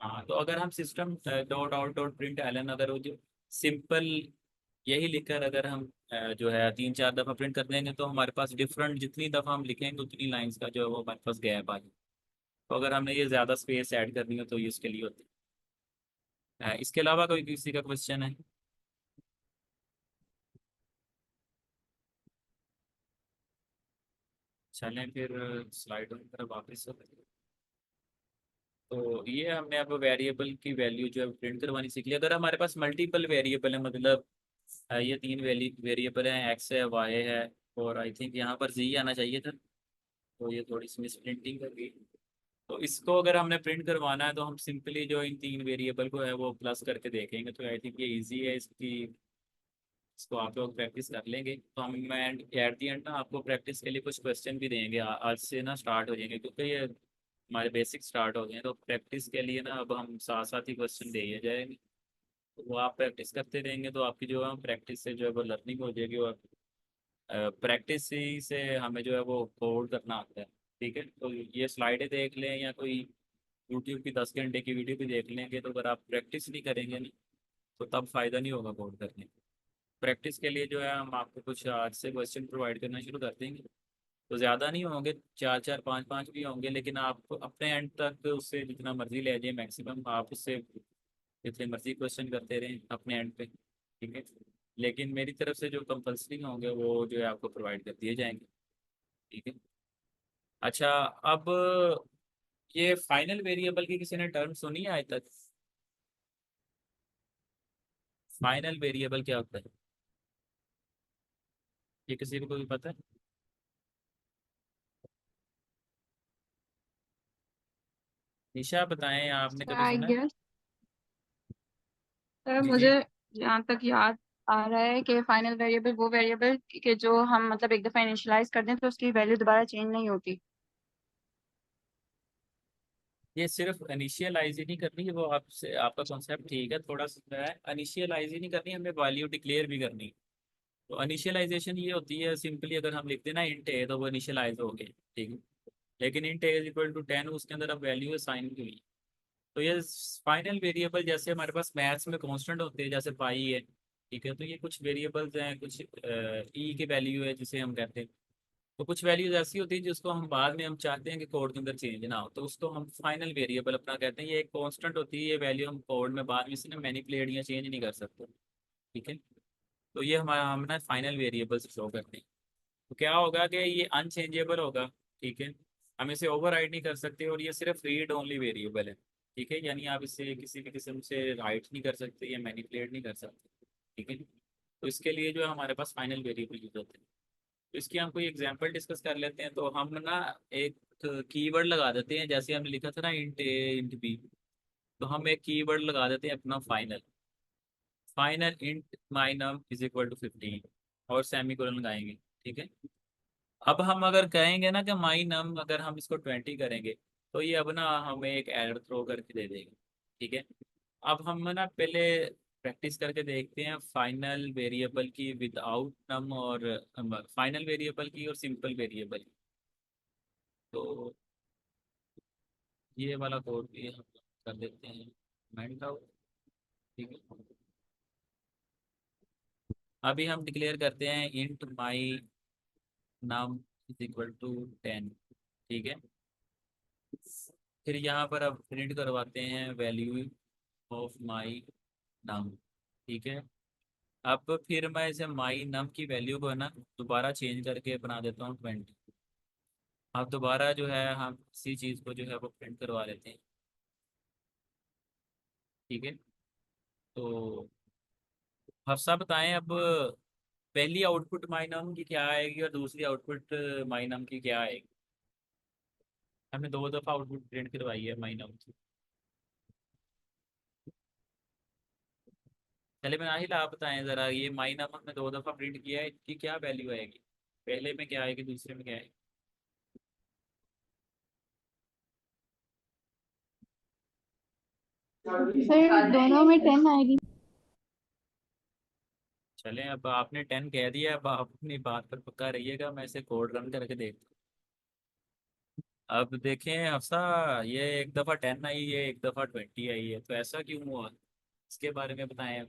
हाँ, तो अगर हम system dot out dot print L N, अगर वो जो सिंपल यही लिखकर अगर हम जो है तीन चार दफ़ा प्रिंट कर देंगे, तो हमारे पास डिफरेंट जितनी दफ़ा हम लिखेंगे उतनी लाइंस का जो है वो हमारे पास गैप आ जाए। तो अगर हमने ये ज़्यादा स्पेस ऐड करनी हो तो ये इसके लिए होती है। इसके अलावा कोई किसी का क्वेश्चन है? चलें फिर स्लाइडों की तरफ वापस होते हैं। तो ये हमने अब वेरिएबल की वैल्यू जो है प्रिंट करवानी सीख ली। अगर हमारे पास मल्टीपल वेरिएबल है, मतलब ये तीन वेरिएबल हैं, एक्स है, वाई है, और आई थिंक यहाँ पर जी आना चाहिए था, तो ये थोड़ी सी मिस प्रिंटिंग कर गई। तो इसको अगर हमने प्रिंट करवाना है तो हम सिंपली जो इन तीन वेरिएबल को है वो प्लस करके देखेंगे। तो आई थिंक ये इजी है, इसको आप लोग प्रैक्टिस कर लेंगे। तो हम मैं एट दी एंड ना आपको प्रैक्टिस के लिए कुछ क्वेश्चन भी देंगे। आज से ना स्टार्ट हो जाएंगे, क्योंकि ये हमारे बेसिक स्टार्ट हो गए हैं। तो प्रैक्टिस के लिए ना अब हम साथ साथ ही क्वेश्चन दे ही जाएंगे। तो वो आप प्रैक्टिस करते रहेंगे तो आपकी जो है प्रैक्टिस से जो है वो लर्निंग हो जाएगी। और प्रैक्टिस ही से हमें जो है वो कोड करना आता है, ठीक है। तो ये स्लाइडें देख लें या कोई यूट्यूब की 10 घंटे की वीडियो भी देख लेंगे, तो अगर आप प्रैक्टिस नहीं करेंगे ना, तो तब फ़ायदा नहीं होगा कोड करने का। प्रैक्टिस के लिए जो है हम आपको कुछ आज से क्वेश्चन प्रोवाइड करना शुरू कर देंगे। तो ज़्यादा नहीं होंगे, चार चार पाँच पाँच भी होंगे, लेकिन आप अपने एंड तक उससे जितना मर्जी ले जाइए, मैक्सिमम आप उससे जितने मर्जी क्वेश्चन करते रहें अपने एंड पे, ठीक है। लेकिन मेरी तरफ से जो कंपलसरी होंगे वो जो है आपको प्रोवाइड कर दिए जाएंगे, ठीक है। अच्छा, अब ये फाइनल वेरिएबल की किसी ने टर्म सुनी है आज तक? फाइनल वेरिएबल क्या होता है, ये किसी को कोई पता है? निशा बताएं, आपने कभी आई सुना है? गेस सर, जी मुझे जी। जहाँ तक याद आ रहा है कि फाइनल वेरिएबल वो वेरिएबल के जो हम मतलब एक दफा इनिशियलाइज कर दें तो उसकी वैल्यू दोबारा चेंज नहीं होती। ये सिर्फ इनिशियलाइज ही नहीं करनी है, वो आपसे आपका कॉन्सेप्ट ठीक है, थोड़ा सा है। इनिशियलाइज ही नहीं करनी, हमें वैल्यू डिक्लेयर भी करनी है। तो इनिशियलाइजेशन ये होती है, सिंपली अगर हम लिखते हैं ना इंट ए, तो वो इनिशियलाइज हो गए, ठीक है। लेकिन int a is equal to 10, उसके अंदर अब वैल्यू असाइन की हुई। तो ये फाइनल वेरिएबल जैसे हमारे पास मैथ्स में कांस्टेंट होते हैं, जैसे पाई है, ठीक है। तो ये कुछ वेरिएबल्स हैं, कुछ ई की वैल्यू है जिसे हम कहते हैं। तो कुछ वैल्यूज ऐसी होती है जिसको हम बाद में हम चाहते हैं कि कोड के अंदर चेंज ना हो, तो उसको हम फाइनल वेरिएबल अपना कहते हैं। ये एक कांस्टेंट होती है, ये वैल्यू हम कोड में बाद में से ना मैनिपुलेट या चेंज नहीं कर सकते, ठीक है। तो ये हमारा हम ना फाइनल वेरिएबल्स शो करते हैं। तो क्या होगा कि ये अनचेंजेबल होगा, ठीक है। हम इसे ओवरराइड नहीं कर सकते, और ये सिर्फ रीड ओनली वेरिएबल है, ठीक है। यानी आप इसे किसी भी किस्म से राइट नहीं कर सकते या मैनिपुलेट नहीं कर सकते, ठीक है। तो इसके लिए जो है हमारे पास फाइनल वेरिएबल यूज होते हैं। तो इसकी हम कोई एग्जांपल डिस्कस कर लेते हैं। तो हम ना एक कीवर्ड लगा देते हैं, जैसे हमने लिखा था ना इंट ए इंट बी। तो हम एक कीवर्ड लगा देते हैं अपना final, final int my num is equal to 15, और सेमी कोलन लगाएंगे, ठीक है। अब हम अगर कहेंगे ना कि माई नम अगर हम इसको 20 करेंगे, तो ये अब ना हमें एक एरर थ्रो करके दे देगा। ठीक है, अब हम ना पहले प्रैक्टिस करके देखते हैं फाइनल वेरिएबल की विदाउट नम, और फाइनल वेरिएबल की और सिंपल वेरिएबल की। तो ये वाला कोड भी हम कर देते हैं कमेंट आउट। ठीक है, अभी हम डिक्लेयर करते हैं इंट माई नाम इज इक्वल टू 10। ठीक है, फिर यहाँ पर अब प्रिंट करवाते हैं वैल्यू ऑफ माई नाम। ठीक है, अब फिर मैं इसे माई नम की वैल्यू को है ना दोबारा चेंज करके बना देता हूँ 20। अब दोबारा जो है हम इसी चीज़ को जो है वो प्रिंट करवा लेते हैं। ठीक है, तो हफ्सा बताएं अब पहली आउटपुट माई नम की क्या आएगी और दूसरी आउटपुट माई नम की क्या आएगी। हमने दो दफ़ा आउटपुट प्रिंट करवाई है माई नम की। चले मैं नाहिल आप बताएं ज़रा, ये माई नम हमने दो दफ़ा प्रिंट किया है, इसकी क्या वैल्यू आएगी, पहले में क्या आएगी दूसरे में क्या आएगी। सर दोनों में 10 आएगी। चलें, अब आपने 10 कह दिया, अब आप अपनी बात पर पक्का रहिएगा, मैं इसे कोड रन करके देखता हूँ। अब देखें हफ्सा, ये एक दफ़ा 10 आई है, एक दफ़ा 20 आई है, तो ऐसा क्यों हुआ, इसके बारे में बताएं।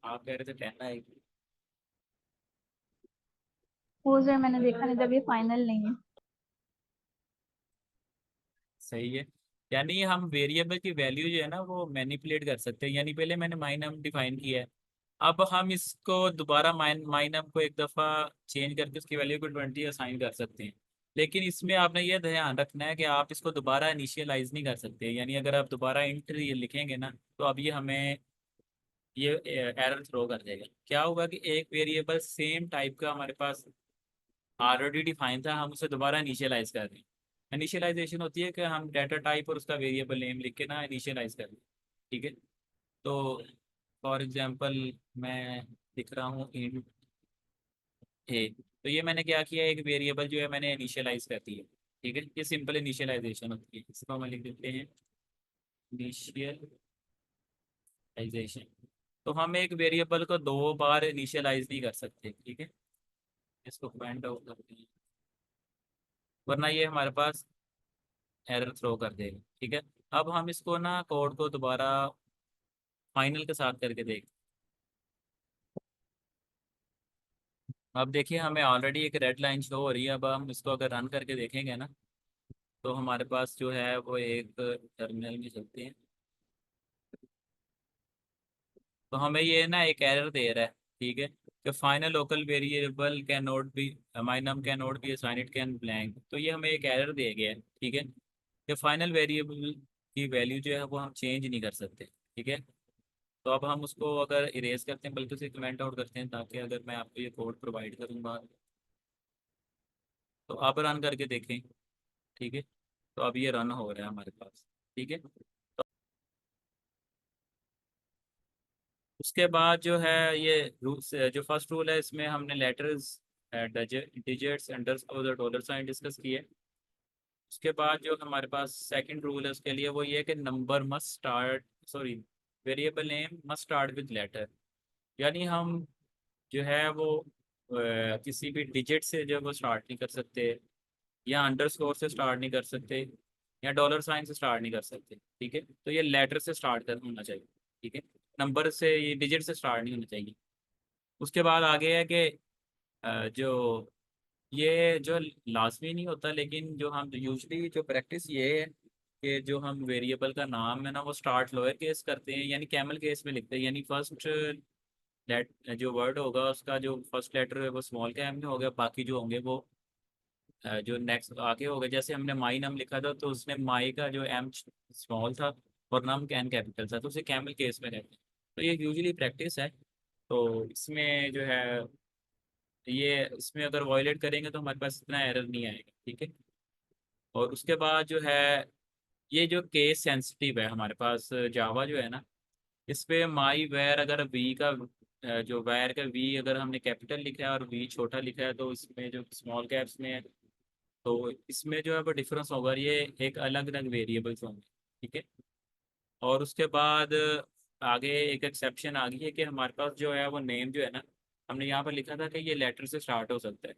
आप कह रहे थे 10 आएगी। वो सर मैंने देखा नहीं, जब ये फाइनल नहीं है। सही है, यानी हम वेरिएबल की वैल्यू जो है ना वो मैनिपुलेट कर सकते हैं। यानी पहले मैंने माइनम डिफाइन किया है, अब हम इसको दोबारा माइनम को एक दफ़ा चेंज करके उसकी वैल्यू को 20 असाइन कर सकते हैं। लेकिन इसमें आपने ये ध्यान रखना है कि आप इसको दोबारा इनिशियलाइज नहीं कर सकते। यानी अगर आप दोबारा इंट ये लिखेंगे ना तो अब ये हमें ये एरर थ्रो कर देगा। क्या होगा कि एक वेरिएबल सेम टाइप का हमारे पास ऑलरेडी डिफाइन था, हम उसे दोबारा इनिशियलाइज कर रहे हैं। इनिशियलाइजेशन होती है कि हम डाटा टाइप और उसका वेरिएबल नेम लिख के ना इनिशियलाइज कर रहे हैं। ठीक है, तो फॉर एग्जांपल मैं लिख रहा हूँ इंट ए, तो ये मैंने क्या किया, एक वेरिएबल जो है मैंने इनिशियलाइज कर दी है। ठीक है, ये सिंपल इनिशियलाइजेशन होती है, इसको हम लिख देते हैं इनिशियलाइजेशन। तो हम एक वेरिएबल को दो बार इनिशियलाइज नहीं कर सकते। ठीक है, इसको फाइंड आउट करते हैं, वरना ये हमारे पास एरर थ्रो कर देगा। ठीक है, अब हम इसको ना कोड को दोबारा फाइनल के साथ करके देख। अब देखिए हमें ऑलरेडी एक रेड लाइन शो हो रही है। अब हम इसको अगर रन करके देखेंगे ना तो हमारे पास जो है वो एक टर्मिनल में चलते हैं, तो हमें ये ना एक एरर दे रहा है। ठीक है, कि final local variable can not be my num can not be assign, it can blank. तो ये हमें एक एरर दे गया है। ठीक है, कि फाइनल वेरिएबल की वैल्यू जो है वो हम चेंज नहीं कर सकते। ठीक है, तो अब हम उसको अगर इरेज करते हैं, बल्कि उसे कमेंट आउट करते हैं, ताकि अगर मैं आपको ये कोड प्रोवाइड करूँगा तो आप रन करके देखें। ठीक है, तो अब ये रन हो रहा है हमारे पास। ठीक है, तो उसके बाद जो है ये रूल्स, जो फर्स्ट रूल है इसमें हमने लेटर्स, डिजिट्स, अंडरस्कोर और डॉलर साइन डिस्कस किए। उसके बाद जो हमारे पास सेकंड रूल है उसके लिए वो ये है कि number must start, sorry, variable name must start with letter. यानी हम जो है वो किसी भी डिजिट से जो है वो स्टार्ट नहीं कर सकते, या अंडरस्कोर से स्टार्ट नहीं कर सकते, या डॉलर साइन से स्टार्ट नहीं कर सकते। ठीक है, तो ये लेटर से स्टार्ट कर होना चाहिए। ठीक है, नंबर से, ये डिजिट से स्टार्ट नहीं होना चाहिए। उसके बाद आगे है कि जो ये जो लाजमी नहीं होता, लेकिन जो हम यूजली जो प्रैक्टिस ये है कि जो हम वेरिएबल का नाम है ना वो स्टार्ट लोअर केस करते हैं, यानी कैमल केस में लिखते हैं। यानी फर्स्ट लेट जो वर्ड होगा उसका जो फर्स्ट लेटर है वो स्मॉल कैम में होगा, बाकी जो होंगे वो जो नेक्स्ट आगे होगा। जैसे हमने माई नम लिखा था तो उसने माई का जो एम स्मॉल था और नम कैन कैपिटल था, तो उसे कैमल केस में रहते हैं। तो ये यूजुअली प्रैक्टिस है। तो इसमें जो है ये इसमें अगर वॉयलेट करेंगे तो हमारे पास इतना एरर नहीं आएगा। ठीक है, और उसके बाद जो है ये जो केस सेंसिटिव है हमारे पास जावा जो है ना, इस पे माई वेर अगर वी का जो वेर का वी अगर हमने कैपिटल लिखा है और वी छोटा लिखा है तो इसमें जो स्मॉल कैप्स में है तो इसमें जो है वो डिफरेंस होगा, ये एक अलग अलग वेरिएबल्स होंगे, ठीक है। और उसके बाद आगे एक एक्सेप्शन आ गई है कि हमारे पास जो है वो नेम जो है ना, हमने यहाँ पर लिखा था कि ये लेटर से स्टार्ट हो सकता है।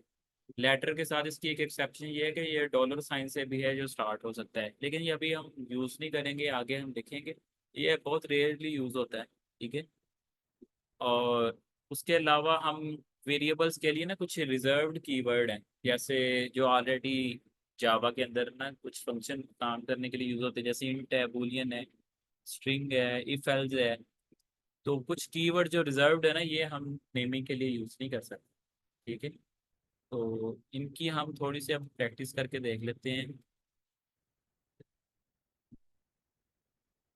लेटर के साथ इसकी एक एक्सेप्शन ये है कि ये डॉलर साइन से भी है जो स्टार्ट हो सकता है, लेकिन ये अभी हम यूज़ नहीं करेंगे, आगे हम देखेंगे। ये बहुत रेयरली यूज़ होता है, ठीक है। और उसके अलावा हम वेरिएबल्स के लिए ना कुछ रिजर्व्ड कीवर्ड हैं, जैसे जो ऑलरेडी जावा के अंदर ना कुछ फंक्शन काम करने के लिए यूज़ होते हैं, जैसे इंट है, बूलियन है, स्ट्रिंग है, इफ एल्स है। तो कुछ कीवर्ड जो रिजर्व्ड है ना, ये हम नेमिंग के लिए यूज़ नहीं कर सकते, ठीक है। तो इनकी हम थोड़ी सी अब प्रैक्टिस करके देख लेते हैं।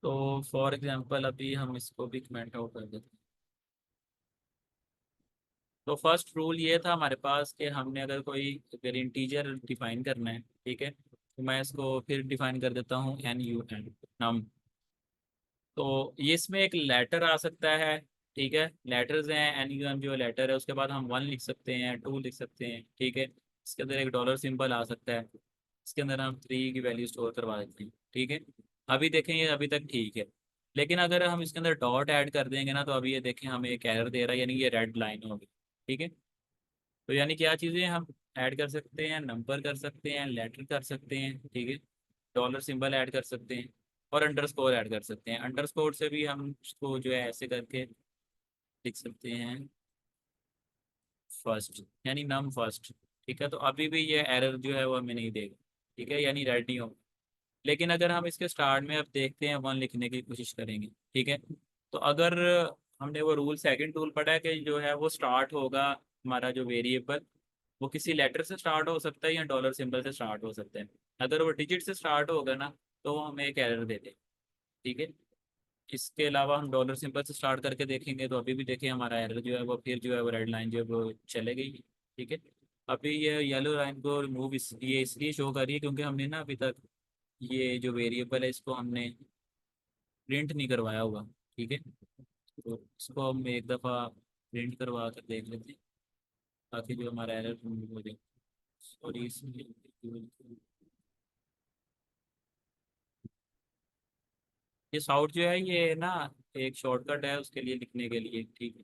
तो फॉर एग्जांपल अभी हम इसको भी कमेंट आउट कर देते हैं। तो फर्स्ट रूल ये था हमारे पास कि हमने अगर इंटीजर डिफाइन करना है, ठीक है, तो मैं इसको फिर डिफाइन कर देता हूँ एन यू एन नम। तो ये इसमें एक लेटर आ सकता है, ठीक है, लेटर्स हैं, एन यू एम जो लेटर है, उसके बाद हम 1 लिख सकते हैं, 2 लिख सकते हैं, ठीक है। इसके अंदर एक डॉलर सिंबल आ सकता है, इसके अंदर हम 3 की वैल्यू स्टोर करवा देते हैं, ठीक है। अभी देखें ये अभी तक ठीक है, लेकिन अगर हम इसके अंदर डॉट ऐड कर देंगे ना, तो अभी ये देखें हमें एक एरर दे रहा है, यानी ये रेड लाइन होगी, ठीक है। तो यानी क्या चीज़ें हम ऐड कर सकते हैं, नंबर कर सकते हैं, लेटर कर सकते हैं, ठीक है, डॉलर सिंबल ऐड कर सकते हैं, और अंडरस्कोर ऐड कर सकते हैं। अंडरस्कोर से भी हम उसको जो है ऐसे करके लिख सकते हैं फर्स्ट, यानी नम फर्स्ट, ठीक है। तो अभी भी ये एरर जो है वो हमें नहीं देगा, ठीक है, यानी रेड नहीं होगा। लेकिन अगर हम इसके स्टार्ट में अब देखते हैं 1 लिखने की कोशिश करेंगे, ठीक है, तो अगर हमने वो रूल सेकंड रूल पढ़ा है कि जो है वो स्टार्ट होगा हमारा जो वेरिएबल, वो किसी लेटर से स्टार्ट हो सकता है या डॉलर सिंबल से स्टार्ट हो सकता है। अगर वो डिजिट से स्टार्ट होगा ना, तो वो हमें एक एरर दे दे, ठीक है। इसके अलावा हम डॉलर सिंबल से स्टार्ट करके देखेंगे, तो अभी भी देखिए हमारा एरर जो है वो फिर जो है वो रेड लाइन जो है वो चले गई, ठीक है। अभी ये येलो लाइन को रिमूव ये इसलिए शो कर रही है क्योंकि हमने ना अभी तक ये जो वेरिएबल है इसको हमने प्रिंट नहीं करवाया हुआ, ठीक है। तो इसको हम एक दफ़ा प्रिंट करवा कर देख लेते हैं, ताकि जो हमारा एरर रिमूव हो जाए। सॉरी, इसमें ये साउट जो है ये ना एक शॉर्टकट है उसके लिए लिखने के लिए, ठीक है।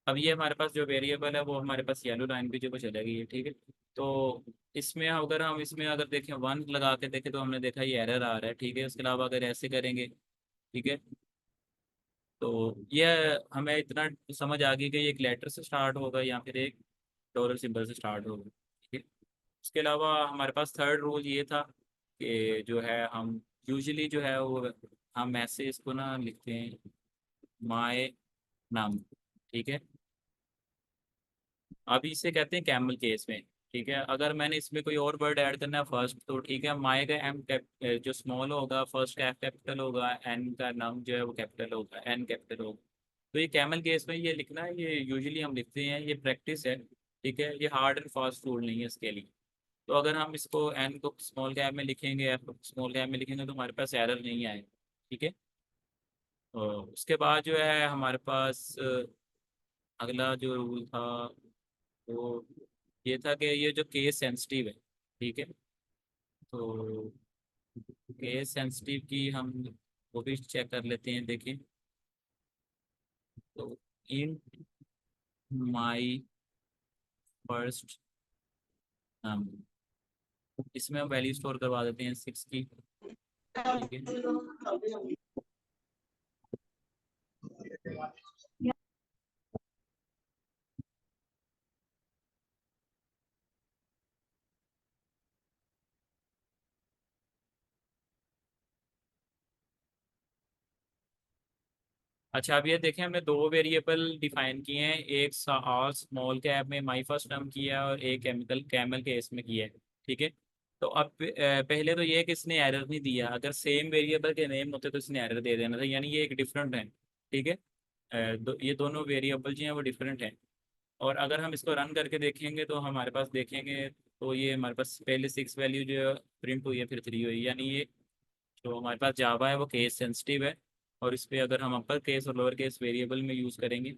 अब ये हमारे पास जो वेरिएबल है वो हमारे पास येलो लाइन भी जो वो चलेगी है, ठीक है। तो इसमें अगर हम इसमें अगर देखें 1 लगा के देखें, तो हमने देखा ये एरर आ रहा है, ठीक है। उसके अलावा अगर ऐसे करेंगे, ठीक है, तो ये हमें इतना समझ आ गई कि ये एक लेटर से स्टार्ट होगा या फिर एक डॉलर सिंबल से स्टार्ट होगा, ठीक है। उसके अलावा हमारे पास थर्ड रूल ये था कि जो है हम यूजुअली जो है वो हम ऐसे इसको ना लिखते हैं माय नाम, ठीक है। अभी इसे कहते हैं कैमल केस में, ठीक है। अगर मैंने इसमें कोई और वर्ड ऐड करना है फर्स्ट, तो ठीक है, माई का एम जो स्मॉल होगा, फर्स्ट का कैपिटल होगा, एन का नाम जो है वो कैपिटल होगा, एन कैपिटल होगा। तो ये कैमल केस में ये लिखना है, ये यूजुअली हम लिखते हैं, ये प्रैक्टिस है, ठीक है, ये हार्ड एंड फास्ट रूल नहीं है इसके लिए। तो अगर हम इसको एन को स्मॉल कैप में लिखेंगे, एफ स्मॉल कैप में लिखेंगे, तो हमारे पास एरर नहीं आएगा, ठीक है। उसके बाद जो है हमारे पास अगला जो रूल था वो ये था कि ये जो केस सेंसिटिव है, ठीक है, तो केस सेंसिटिव की हम वो भी चेक कर लेते हैं, देखें। तो इंट माई फर्स्ट नाम, इसमें हम वैल्यू स्टोर करवा देते हैं 6 की, ठीक है। अच्छा, अब ये देखें हमने 2 वेरिएबल डिफाइन किए हैं, एक और स्मॉल कैप में माई फर्स्ट नाम किया है और एक केमिकल कैमल के इसमें किया है, ठीक है। तो अब पहले तो ये है कि इसने एरर नहीं दिया, अगर सेम वेरिएबल के नेम होते तो इसने एरर दे देना था, यानी ये एक डिफरेंट है, ठीक है। ये दोनों वेरिएबल जो हैं वो डिफरेंट हैं। और अगर हम इसको रन करके देखेंगे तो हमारे पास देखेंगे तो ये हमारे पास पहले 6 वैल्यू जो प्रिंट हुई है, फिर 3 हुई, यानी ये जो हमारे पास जावा है वो केस सेंसिटिव है। और इस पे अगर हम अपर केस और लोअर केस वेरिएबल में यूज़ करेंगे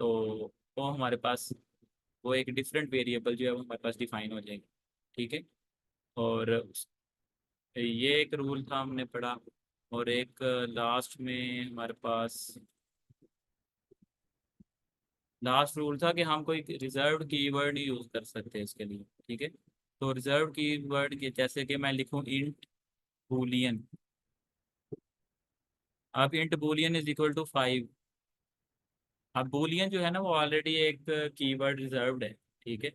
तो हमारे पास वो एक डिफरेंट वेरिएबल जो है वो हमारे पास डिफाइन हो जाएगी। ठीक है। और ये एक रूल था हमने पढ़ा। और एक लास्ट में हमारे पास लास्ट रूल था कि हम कोई रिजर्व्ड कीवर्ड नहीं यूज़ कर सकते इसके लिए। ठीक है। तो रिजर्व कीवर्ड के जैसे कि मैं लिखूँ इंट बूलियन। अब int boolean is equal to 5। अब बूलियन जो है ना वो ऑलरेडी एक कीवर्ड रिजर्व्ड है। ठीक है।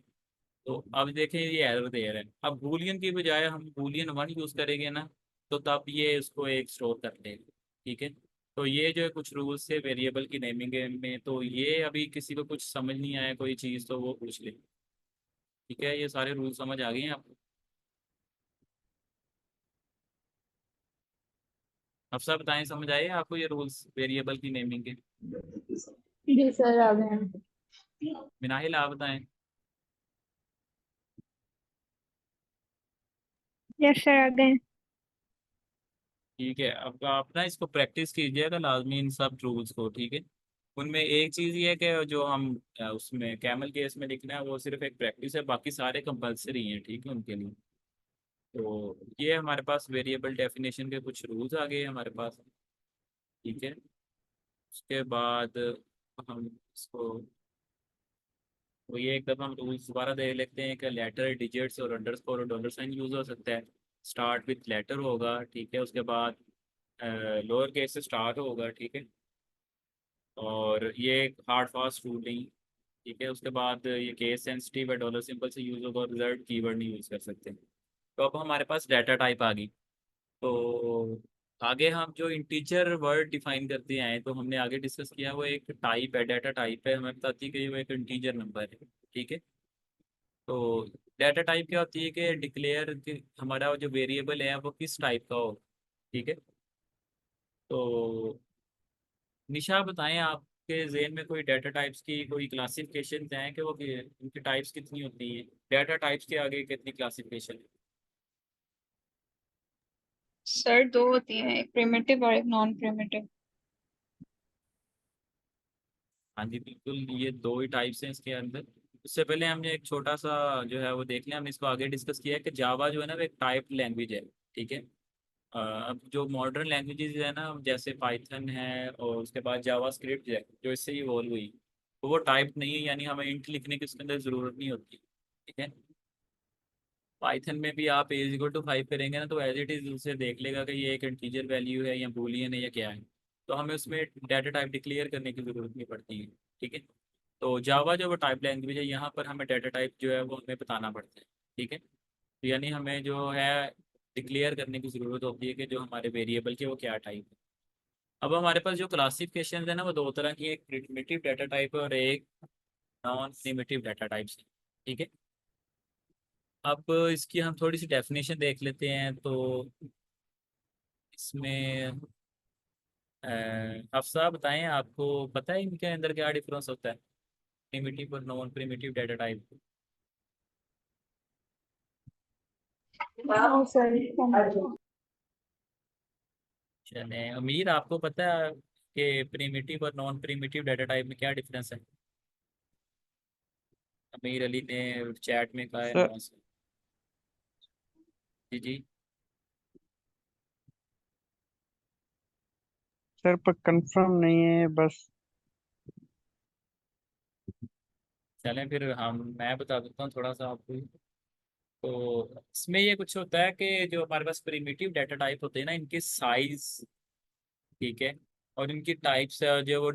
तो अब देखें ये एरर दे रहा है। अब बूलियन की बजाय हम बूलियन 1 यूज़ करेंगे ना, तो तब ये उसको एक स्टोर कर लेगा। ठीक है। तो ये जो है कुछ रूल्स है वेरिएबल की नेमिंग में, तो ये अभी किसी को कुछ समझ नहीं आया कोई चीज़ तो वो पूछ ले। ठीक है। ये सारे रूल समझ आ गए हैं आपको? अब सब बताएं, समझ आए आपको ये रूल्स वेरिएबल की नेमिंग के? जी सर, आ गए हैं। मिनाहिल आप बताएं। यस सर, आ गए। ठीक है। अब आप ना इसको प्रैक्टिस कीजिएगा लाजमी इन सब रूल्स को। ठीक है। उनमें एक चीज़ ये है कि जो हम उसमें कैमल केस में लिखना है वो सिर्फ एक प्रैक्टिस है, बाकी सारे कंपलसरी हैं। ठीक है उनके लिए। तो ये हमारे पास वेरिएबल डेफिनेशन के कुछ रूल्स आ गए हैं हमारे पास। ठीक है। उसके बाद हम इसको तो ये एक दफ़ा हम रूल्स दोबारा देख लेते हैं कि लेटर डिजिट्स और अंडरस्कोर और डॉलर साइन यूज़ हो सकता है। स्टार्ट विथ लेटर होगा। ठीक है। उसके बाद लोअर केस से स्टार्ट होगा। ठीक है। और ये एक हार्ड फास्ट रूल नहीं। ठीक है। उसके बाद ये केस सेंसिटिव है, डॉलर सिंबल से यूज़ होगा और रिजल्ट कीवर्ड नहीं यूज़ कर सकते। तो अब हमारे पास डाटा टाइप आ गई। तो आगे हम जो इंटीजर वर्ड डिफाइन करते हैं तो हमने आगे डिस्कस किया वो एक टाइप है, डाटा टाइप है, हमें बताती है कि वो एक इंटीजर नंबर है। ठीक है। तो डाटा टाइप क्या होती है कि डिक्लेयर हमारा जो वेरिएबल है वो किस टाइप का हो। ठीक है। तो निशा बताएं आपके जहन में कोई डाटा टाइप्स की कोई क्लासिफिकेशन हैं कि वो उनकी टाइप्स कितनी होती हैं? डाटा टाइप्स के आगे कितनी क्लासिफिकेशन है? सर दो होती हैं, एक प्रिमिटिव और एक नॉन प्रिमिटिव। हाँ जी बिल्कुल, ये दो ही टाइप्स हैं इसके अंदर। उससे पहले हमने एक छोटा सा जो है वो देख लिया, हमने इसको आगे डिस्कस किया है कि जावा जो है ना वो एक टाइप लैंग्वेज है। ठीक है। अब जो मॉडर्न लैंग्वेजेस है ना जैसे पाइथन है और उसके बाद जावा स्क्रिप्ट है जो इससे इवॉल्व हुई, तो वो टाइप नहीं है, यानी हमें इंट लिखने की उसके अंदर ज़रूरत नहीं होती। ठीक है। पाइथन में भी आप एज इक्वल टू 5 करेंगे ना तो एज इट इज़ उसे देख लेगा कि ये एक इंटीजर वैल्यू है या बूलियन है या क्या है। तो हमें उसमें डाटा टाइप डिक्लेयर करने की ज़रूरत नहीं पड़ती है। ठीक है। तो जावा जो वो टाइप लैंग्वेज है यहाँ पर हमें डाटा टाइप जो है वो हमें बताना पड़ता है। ठीक है। तो यानी हमें जो है डिक्लेयर करने की ज़रूरत होती है कि जो हमारे वेरिएबल के वो क्या टाइप है। अब हमारे पास जो क्लासिफिकेशन है ना वो दो तरह की, एक प्रिमिटिव डाटा टाइप है और एक नॉन प्रिमिटिव डाटा टाइप्स है। ठीक है। अब इसकी हम थोड़ी सी डेफिनेशन देख लेते हैं। तो इसमें हफ्सा बताएं, आपको पता है इनके अंदर क्या डिफरेंस होता है प्रिमिटिव और नॉन प्रिमिटिव डाटा टाइप? हाँ सर। चले अमीर, आपको पता है कि प्रिमिटिव और नॉन प्रिमिटिव डाटा टाइप में क्या डिफरेंस है? अमीर अली ने चैट में कहा है सर नौ से। जी जी। सर पर कंफर्म नहीं है बस। चलें फिर हम मैं बता देता हूँ थोड़ा सा आपको। तो इसमें ये कुछ होता है कि जो हमारे पास प्रिमिटिव डाटा टाइप होते हैं ना इनके साइज, ठीक है, और इनकी टाइप्स जो वो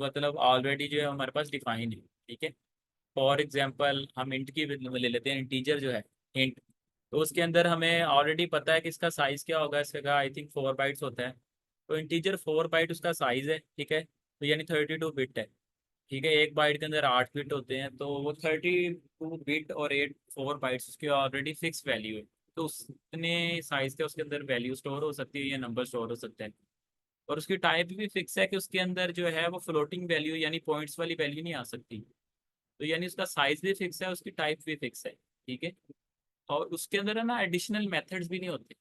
मतलब ऑलरेडी जो है हमारे पास डिफाइन है। ठीक है। फॉर एग्जांपल हम इंट की ले लेते हैं, इंटीजर जो है इंट, तो उसके अंदर हमें ऑलरेडी पता है कि इसका साइज क्या होगा, इसका आई थिंक 4 बाइट्स होता है। तो इंटीजर 4 बाइट उसका साइज है। ठीक है। तो यानी 32 बिट है। ठीक है। एक बाइट के अंदर 8 बिट होते हैं, तो वो 32 बिट और 4 बाइट्स उसकी ऑलरेडी फिक्स वैल्यू है। तो उतने साइज के उसके अंदर वैल्यू स्टोर हो सकती है या नंबर स्टोर हो सकता है। और उसकी टाइप भी फिक्स है कि उसके अंदर जो है वो फ्लोटिंग वैल्यू यानी पॉइंट्स वाली वैल्यू नहीं आ सकती। तो यानी उसका साइज भी फिक्स है, उसकी टाइप भी फिक्स है, ठीक है। और उसके अंदर है ना एडिशनल मेथड्स भी नहीं होते,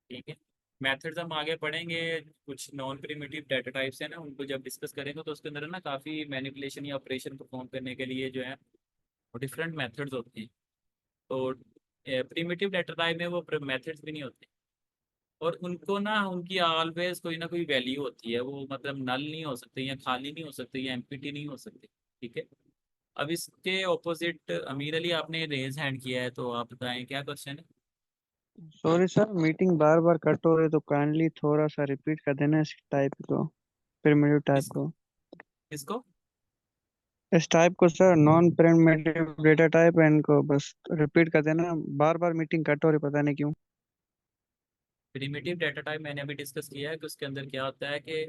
ठीक है। मेथड्स हम आगे पढ़ेंगे, कुछ नॉन प्रिमिटिव डाटा टाइप्स है ना, उनको जब डिस्कस करेंगे तो उसके अंदर है ना काफ़ी मैनिपुलेशन या ऑपरेशन परफॉर्म करने के लिए जो है वो डिफरेंट मेथड्स होते हैं। तो प्रिमिटिव डाटा टाइप में वो मेथड्स भी नहीं होते, और उनको ना उनकी ऑलवेज कोई ना कोई वैल्यू होती है, वो मतलब नल नहीं हो सकते या खाली नहीं हो सकते या एम्प्टी नहीं हो सकते, ठीक है। अब इसके ऑपोजिट अमीर अली, आपने रेज हैंड किया है, तो आप बताएं क्या क्वेश्चन है। सॉरी सर, मीटिंग बार बार कट हो रही है, तो काइंडली थोड़ा सा रिपीट कर देना इस टाइप को, प्रिमिटिव टाइप इस, को। इसको इस टाइप को sir, non primitive data type, and को बस रिपीट कर देना। बार बार मीटिंग कट हो रही, पता नहीं क्यों। प्रिमिटिव डाटा टाइप मैंने अभी डिस्कस किया है कि उसके अंदर क्या होता है कि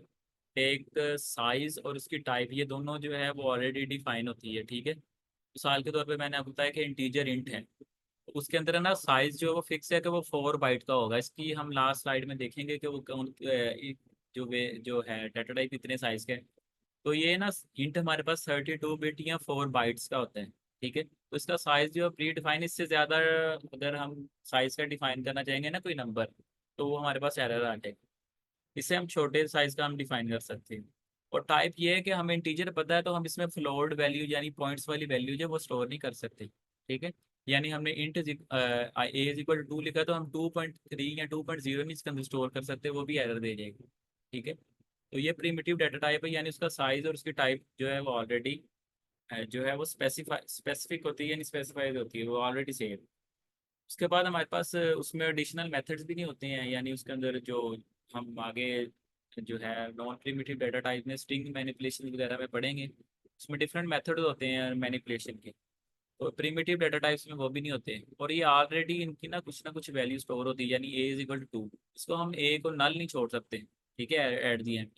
एक साइज और उसकी टाइप, ये दोनों जो है वो ऑलरेडी डिफाइन होती है, ठीक है। मिसाल के तौर पे मैंने आपको बताया कि इंटीजर इंट है, तो उसके अंदर है ना साइज जो है वो फिक्स है कि वो 4 बाइट का होगा। इसकी हम लास्ट स्लाइड में देखेंगे कि वो कौन जो वे जो है डाटा टाइप इतने साइज का है। तो ये ना इंट हमारे पास 32 बिट या 4 बाइट्स का होता है, ठीक है। तो इसका साइज जो है प्री डिफाइन, इससे ज़्यादा अगर हम साइज का डिफाइन करना चाहेंगे ना कोई नंबर, तो वो हमारे पास एरर आ जाएगा। इसे हम छोटे साइज का हम डिफाइन कर सकते हैं। और टाइप ये है कि हमें इंटीजर पता है तो हम इसमें फ्लोट वैल्यू यानी पॉइंट्स वाली वैल्यू जो है वो स्टोर नहीं कर सकते, ठीक है। यानी हमने int a is equal to 2 लिखा, तो हम 2.3 या 2.0 नहीं इसके अंदर स्टोर कर सकते, वो भी एरर दे जाएगी, ठीक है। तो ये प्रीमिटिव डाटा टाइप है, यानी उसका साइज और उसकी टाइप जो है वो ऑलरेडी जो है वो स्पेसिफिक होती है, यानी स्पेसिफाइड होती है, वो ऑलरेडी सेव। उसके बाद हमारे पास उसमें एडिशनल मेथड्स भी नहीं होते हैं, यानी उसके अंदर जो हम आगे जो है नॉन प्रिमिटिव डाटा टाइप में स्ट्रिंग मैनिपुलेशन वगैरह में पढ़ेंगे, उसमें डिफरेंट मेथड होते हैं मैनिपुलेशन के। तो प्रिमिटिव डाटा टाइप्स में वो भी नहीं होते, और ये ऑलरेडी इनकी ना कुछ वैल्यू स्टोर होती है, यानी ए इज इक्वल टू 2, इसको हम ए को नल नहीं छोड़ सकते, ठीक है, एट दी एंड,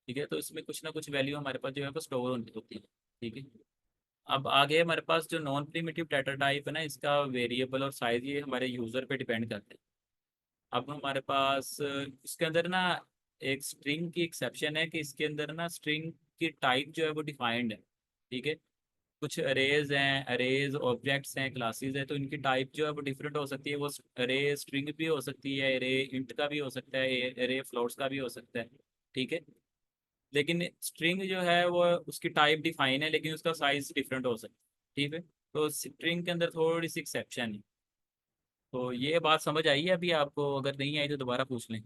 ठीक है। तो इसमें कुछ ना कुछ वैल्यू हमारे पास जो है वो स्टोर होती है, ठीक है। अब आगे हमारे पास जो नॉन प्रिमिटिव डाटा टाइप है ना, इसका वेरिएबल और साइज ये हमारे यूज़र पे डिपेंड करते हैं। अब हमारे पास इसके अंदर ना एक स्ट्रिंग की एक्सेप्शन है कि इसके अंदर ना स्ट्रिंग की टाइप जो है वो डिफाइंड है, ठीक है। कुछ अरेज हैं, अरेज ऑब्जेक्ट्स हैं, क्लासेस हैं, तो इनकी टाइप जो है वो डिफरेंट हो सकती है। वो अरे स्ट्रिंग भी हो सकती है, अरे इंट का भी हो सकता है, अरे फ्लोट्स का भी हो सकता है, ठीक है। लेकिन स्ट्रिंग जो है वो उसकी टाइप डिफाइन है, लेकिन उसका साइज डिफरेंट हो सकता है, ठीक है। तो स्ट्रिंग के अंदर थोड़ी सी एक्सेप्शन है। तो ये बात समझ आई है अभी आपको? अगर नहीं आई तो दोबारा पूछ लें,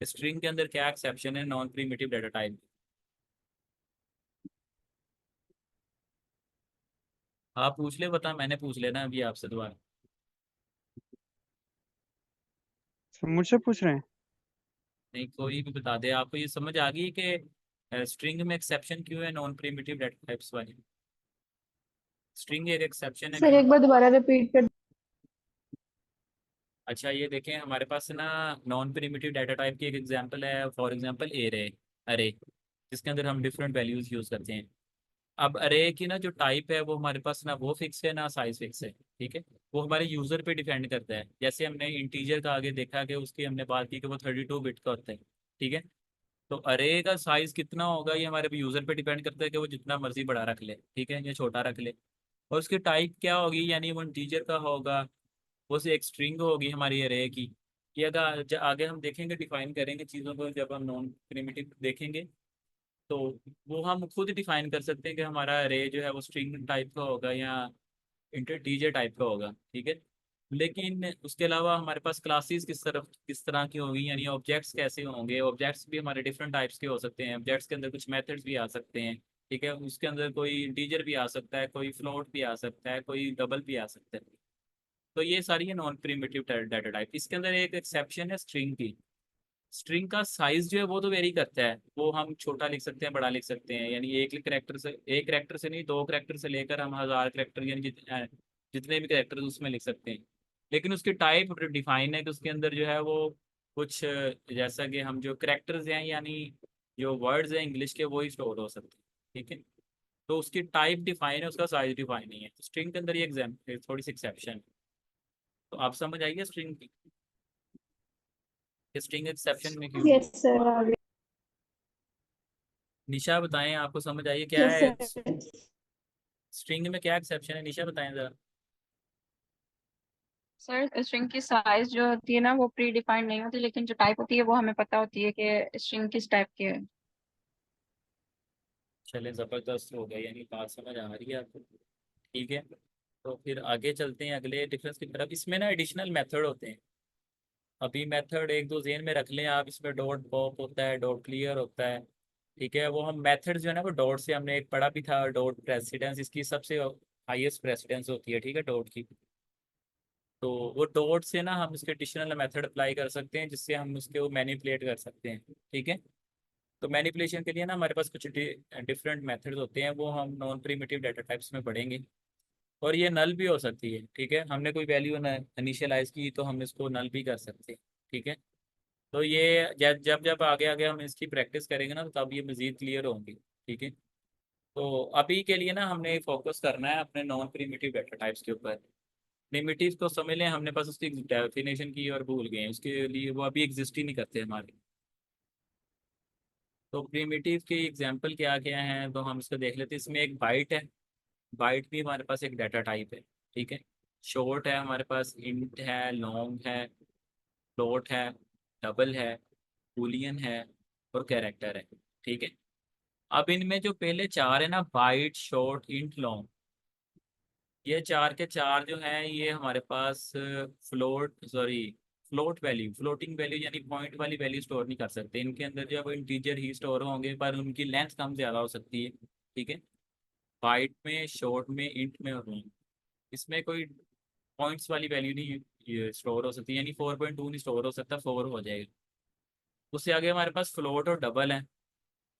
स्ट्रिंग के अंदर क्या एक्सेप्शन है नॉन प्रिमिटिव डाटा टाइप। आप पूछ ले, बता, मैंने पूछ लेना अभी आपसे दोबारा। मुझसे पूछ रहे हैं? नहीं, कोई भी बता दे। आपको ये समझ आ गई कि स्ट्रिंग में एक्सेप्शन क्यों है नॉन प्रिमिटिव डाटा टाइप्स वाली? स्ट्रिंग एक एक्सेप्शन है सर मेन। एक बार दोबारा रिपीट कर। अच्छा, ये देखें हमारे पास ना नॉन प्रिमिटिव डाटा टाइप की एक एग्जांपल है, फॉर एग्जांपल एरे, अरे, जिसके अंदर हम डिफरेंट वैल्यूज यूज करते हैं। अब अरे की ना जो टाइप है वो हमारे पास ना वो फिक्स है ना साइज फिक्स है, ठीक है। वो हमारे यूजर पे डिपेंड करता है। जैसे हमने इंटीजर का आगे देखा कि उसकी हमने बात की कि वो 32 बिट का होता है, ठीक है। तो अरे का साइज कितना होगा ये हमारे यूजर पे डिपेंड करता है कि वो जितना मर्जी बड़ा रख ले, ठीक है, या छोटा रख ले। और उसकी टाइप क्या होगी, यानी वो इंटीजर का होगा, वो से एक स्ट्रिंग होगी हमारी अरे की। ये अगर आगे हम देखेंगे, डिफाइन करेंगे चीज़ों को, जब हम नॉन प्रिमिटिव देखेंगे तो वो हम खुद डिफाइन कर सकते हैं कि हमारा अरे जो है वो स्ट्रिंग टाइप का होगा या इंटीजर टाइप का होगा, ठीक है। लेकिन उसके अलावा हमारे पास क्लासेस किस तरह की होंगी, यानी ऑब्जेक्ट्स कैसे होंगे। ऑब्जेक्ट्स भी हमारे डिफरेंट टाइप्स के हो सकते हैं, ऑब्जेक्ट्स के अंदर कुछ मेथड्स भी आ सकते हैं, ठीक है। उसके अंदर कोई इंटीजर भी आ सकता है, कोई फ्लोट भी आ सकता है, कोई डबल भी आ सकता है। तो ये सारी है नॉन प्रिमिटिव डाटा टाइप। इसके अंदर एक एक्सेप्शन है स्ट्रिंग की। स्ट्रिंग का साइज जो है वो तो वेरी करता है, वो हम छोटा लिख सकते हैं, बड़ा लिख सकते हैं, यानी एक करेक्टर से नहीं, 2 करेक्टर से लेकर हम 1000 करेक्टर, यानी जितने भी करेक्टर उसमें लिख सकते हैं। लेकिन उसकी टाइप डिफाइन है कि उसके अंदर जो है वो कुछ जैसा कि हम जो करेक्टर्स हैं, यानी जो वर्ड्स हैं इंग्लिश के, वो ही स्टोर हो सकते हैं, ठीक है। तो उसकी टाइप डिफाइन है, उसका साइज डिफाइन नहीं है। तो स्ट्रिंग के अंदर ये एग्जाम थोड़ी सी एक्सेप्शन है। तो आप समझ आइए स्ट्रिंग की, स्ट्रिंग एक्सेप्शन में क्यों है। यस सर आगे। निशा बताएं, आपको समझ आइए क्या यस है। सर। स्ट्रिंग में क्या एक्सेप्शन है निशा, बताएं जरा। सर स्ट्रिंग की साइज जो होती है ना वो प्री डिफाइंड नहीं होती, लेकिन जो टाइप होती है वो हमें पता होती है कि स्ट्रिंग किस टाइप की है। चले ज़बरदस्त हो गया, यानी बात समझ आ रही है आपको। ठीक है, तो फिर आगे चलते हैं अगले डिफरेंस की तरफ। इसमें ना एडिशनल मेथड होते हैं। अभी मेथड एक दो जेन में रख लें आप। इसमें डॉट पॉप होता है, डॉट क्लियर होता है। ठीक है, वो हम मेथड जो है ना वो डॉट से, हमने एक पढ़ा भी था डॉट प्रेसिडेंस, इसकी सबसे हाईएस्ट प्रेसिडेंस होती है। ठीक है, डॉट की। तो वो डॉट से ना हम इसके एडिशनल मेथड अप्लाई कर सकते हैं, जिससे हम उसके वो मैनिपुलेट कर सकते हैं। ठीक है, तो मैनिपुलेशन के लिए ना हमारे पास कुछ डिफरेंट मेथड्स होते हैं, वो हम नॉन प्रिमिटिव डाटा टाइप्स में पढ़ेंगे। और ये नल भी हो सकती है। ठीक है, हमने कोई वैल्यू इनिशियलाइज की तो हम इसको नल भी कर सकते हैं। ठीक है, तो ये जब जब जब आगे आगे हम इसकी प्रैक्टिस करेंगे ना, तो तब ये मज़ीद क्लियर होंगी। ठीक है, तो अभी के लिए ना हमने फोकस करना है अपने नॉन प्रिमिटिव डाटा टाइप्स के ऊपर। प्रिमिटिव को समझ लें, हमने बस उसकी डेफिनेशन की और भूल गए हैं, उसके लिए वो अभी एग्जिस्ट ही नहीं करते हमारे। तो प्रिमिटिव के एग्जांपल क्या क्या हैं, तो हम इसको देख लेते हैं। इसमें एक बाइट है। बाइट भी हमारे पास एक डाटा टाइप है। ठीक है, शॉर्ट है हमारे पास, इंट है, लॉन्ग है, फ्लोट है, डबल है, बूलियन है, और कैरेक्टर है। ठीक है, अब इनमें जो पहले चार है ना, बाइट, शॉर्ट, इंट, लॉन्ग, ये चार के चार जो हैं ये हमारे पास फ्लोट वैल्यू, फ्लोटिंग वैल्यू यानी पॉइंट वाली वैल्यू स्टोर नहीं कर सकते। इनके अंदर जो है वो इंटीजर ही स्टोर होंगे, पर उनकी लेंथ कम ज़्यादा हो सकती है। ठीक है, बाइट में, शॉर्ट में, इंट में और लॉन्ग, इसमें कोई पॉइंट्स वाली वैल्यू नहीं स्टोर हो सकती, यानी 4.2 नहीं स्टोर हो सकता, 4 हो जाएगा। उससे आगे हमारे पास फ्लोट और डबल है।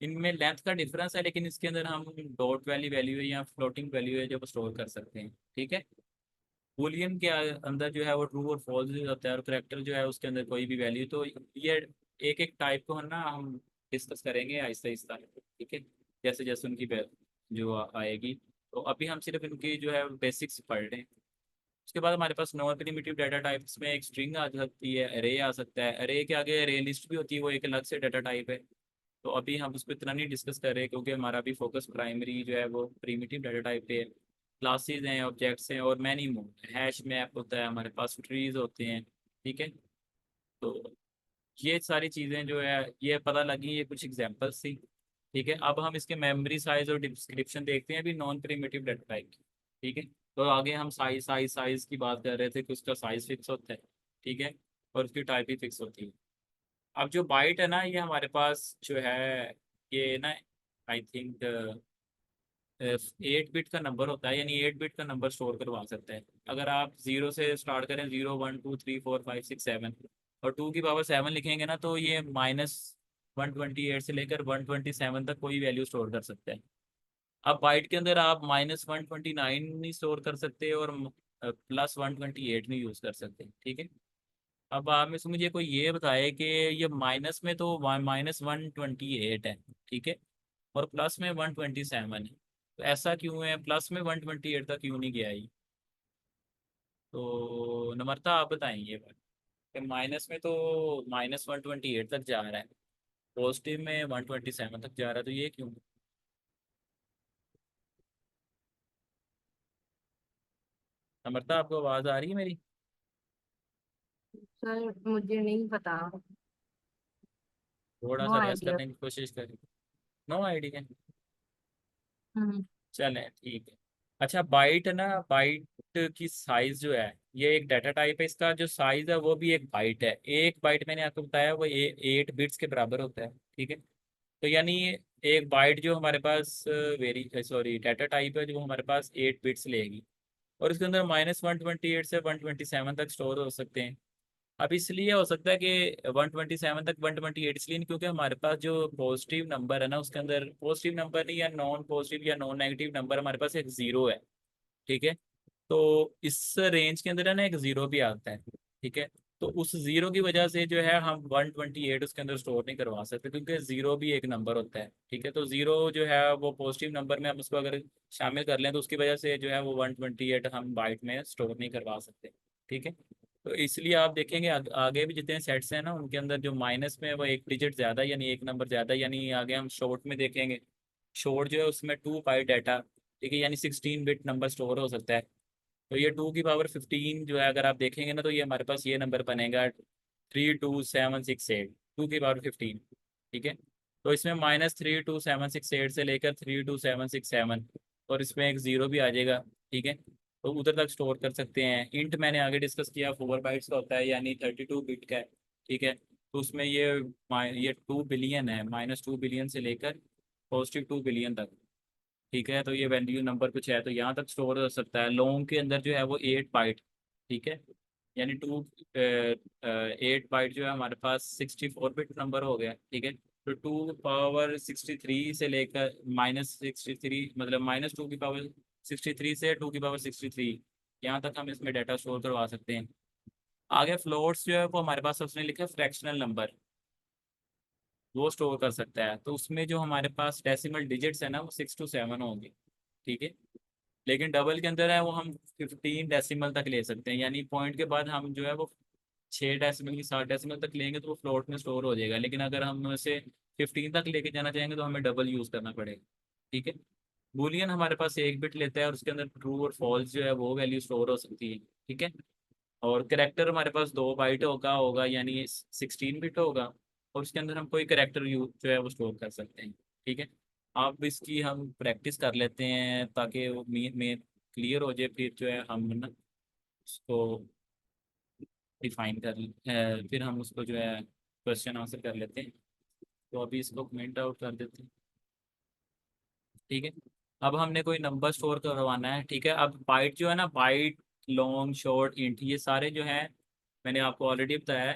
इनमें लेंथ का डिफरेंस है, लेकिन इसके अंदर हम डॉट वाली वैल्यू है या फ्लोटिंग वैल्यू है जो स्टोर कर सकते हैं। ठीक है, बूलियन के अंदर जो है वो ट्रू और फॉल्स होता है, और करेक्टर जो है उसके अंदर कोई भी वैल्यू। तो ये एक एक टाइप को है ना हम डिस्कस करेंगे आहिस्ता आहिस्ता। ठीक है, जैसे जैसे उनकी जो आएगी। तो अभी हम सिर्फ इनकी जो है बेसिक्स पढ़ रहे हैं। उसके बाद हमारे पास नॉन प्रिमिटिव डाटा टाइप्स में एक स्ट्रिंग आ सकती है, अरे आ सकता है। अरे के आगे अरे लिस्ट भी होती है, वो एक अलग से डाटा टाइप है। तो अभी हम उसको इतना नहीं डिस्कस कर रहे, क्योंकि हमारा अभी फोकस प्राइमरी जो है वो प्रिमिटिव डाटा टाइप पे है। क्लासेस हैं, ऑब्जेक्ट्स हैं, और मैनी मोड, हैश मैप होता है हमारे पास, ट्रीज होते हैं। ठीक है, तो ये सारी चीज़ें जो है ये पता लगी, ये कुछ एग्जांपल्स थी। ठीक है, अब हम इसके मेमोरी साइज और डिस्क्रिप्शन देखते हैं अभी नॉन प्रिमिटिव डाटा टाइप की। ठीक है, तो आगे हम साइज की बात कर रहे थे कि उसका साइज फिक्स होता है। ठीक है, और उसकी टाइप भी फिक्स होती है। अब जो बाइट है ना, ये हमारे पास जो है ये ना, आई थिंक 8 बिट का नंबर होता है, यानी 8 बिट का नंबर स्टोर करवा सकता है। अगर आप जीरो से स्टार्ट करें, 0 1 2 3 4 5 6 7, और 2 की पावर 7 लिखेंगे ना, तो ये -128 से लेकर 127 तक कोई वैल्यू स्टोर कर सकता है। अब बाइट के अंदर आप -129 नहीं स्टोर कर सकते, और +128 नहीं यूज़ कर सकते। ठीक है, अब आप में से मुझे कोई ये बताए कि ये माइनस में तो -128 है। ठीक है, और प्लस में 127 है। तो ऐसा क्यों है, प्लस में 128 तक क्यों नहीं गया ये? तो नम्रता आप बताएंगे ये बात, कि माइनस में तो -128 तक जा रहा है, पॉजिटिव में 127 तक जा रहा है, तो ये क्यों? नम्रता आपको आवाज़ आ रही है मेरी? सर मुझे नहीं पता। थोड़ा नो सा रेस्ट आइडिया। करने की कोशिश करें। No idea. हम्म। चलें ठीक है। अच्छा, बाइट है ना, बाइट की साइज जो है, ये एक डाटा टाइप है, इसका जो साइज है वो भी एक बाइट है। एक बाइट मैंने आपको बताया वो 8 बिट्स के बराबर होता है। ठीक है, तो यानी एक बाइट जो हमारे पास डाटा टाइप है, जो हमारे पास 8 बिट्स लेगी, और इसके अंदर -128 से 127 तक स्टोर हो सकते हैं। अब इसलिए हो सकता है कि 127 तक 128 इसलिए नहीं, क्योंकि हमारे पास जो पॉजिटिव नंबर है ना, उसके अंदर पॉजिटिव नंबर नहीं, या नॉन पॉजिटिव या नॉन नेगेटिव नंबर, हमारे पास एक जीरो है। ठीक है, तो इस रेंज के अंदर है ना एक जीरो भी आता है। ठीक है, तो उस जीरो की वजह से जो है हम 128 उसके अंदर स्टोर नहीं करवा सकते, क्योंकि जीरो भी एक नंबर होता है। ठीक है, तो जीरो जो है वो पॉजिटिव नंबर में हम उसको अगर शामिल कर लें, तो उसकी वजह से जो है वो 128 हम बाइट में स्टोर नहीं करवा सकते। ठीक है, तो इसलिए आप देखेंगे आगे भी जितने सेट्स हैं ना, उनके अंदर जो माइनस में है, वो एक डिजिट ज़्यादा, यानी एक नंबर ज़्यादा। यानी आगे हम शॉर्ट में देखेंगे, शॉर्ट जो है उसमें 2 बाइट डाटा ठीक है, यानी 16 बिट नंबर स्टोर हो सकता है। तो ये 2 की पावर 15 जो है अगर आप देखेंगे ना, तो ये हमारे पास ये नंबर बनेगा 32768, 2 की पावर 15। ठीक है, तो इसमें -32768 से लेकर 32767, और इसमें एक ज़ीरो भी आ जाएगा। ठीक है, तो उधर तक स्टोर कर सकते हैं। इंट मैंने आगे डिस्कस किया 4 बाइट्स का होता है, यानी 32 बिट का है। ठीक है, तो उसमें ये 2 बिलियन है, -2 बिलियन से लेकर +2 बिलियन तक। ठीक है, तो ये वैल्यू नंबर कुछ है, तो यहाँ तक स्टोर हो सकता है। लॉन्ग के अंदर जो है वो 8 बाइट। ठीक है, यानी 8 बाइट जो है हमारे पास 64 बिट नंबर हो गया। ठीक है, तो 2 पावर 63 से लेकर -63, मतलब -2 की पावर 63 से 2 की पावर 63, यहाँ तक हम इसमें डाटा स्टोर करवा सकते हैं। आगे फ्लोट्स जो है वो हमारे पास उसने लिखा है फ्रैक्शनल नंबर, वो स्टोर कर सकता है। तो उसमें जो हमारे पास डेसिमल डिजिट्स है ना, वो 6 to 7 होंगे। ठीक है, लेकिन डबल के अंदर है वो हम 15 डेसिमल तक ले सकते हैं, यानी पॉइंट के बाद हम जो है वो 6 डेसिमल की 7 डेसिमल तक लेंगे तो वो फ्लोट में स्टोर हो जाएगा। लेकिन अगर हम उसे 15 तक लेके जाना चाहेंगे तो हमें डबल यूज़ करना पड़ेगा। ठीक है, बूलियन हमारे पास 1 बिट लेता है, और उसके अंदर ट्रू और फॉल्स जो है वो वैल्यू स्टोर हो सकती है। ठीक है, और करेक्टर हमारे पास 2 बाइट होगा यानी 16 बिट होगा, और उसके अंदर हम कोई करेक्टर यूज जो है वो स्टोर कर सकते हैं। ठीक है, आप इसकी हम प्रैक्टिस कर लेते हैं ताकि वो मेन में क्लियर हो जाए, फिर जो है हम ना उसको डिफाइन फिर हम उसको जो है क्वेश्चन आंसर कर लेते हैं। तो अभी इसको कमेंट आउट कर देते हैं। ठीक है, अब हमने कोई नंबर स्टोर करवाना है। ठीक है, अब बाइट जो है ना, बाइट, लॉन्ग, शॉर्ट, इंट, ये सारे जो हैं मैंने आपको ऑलरेडी बताया है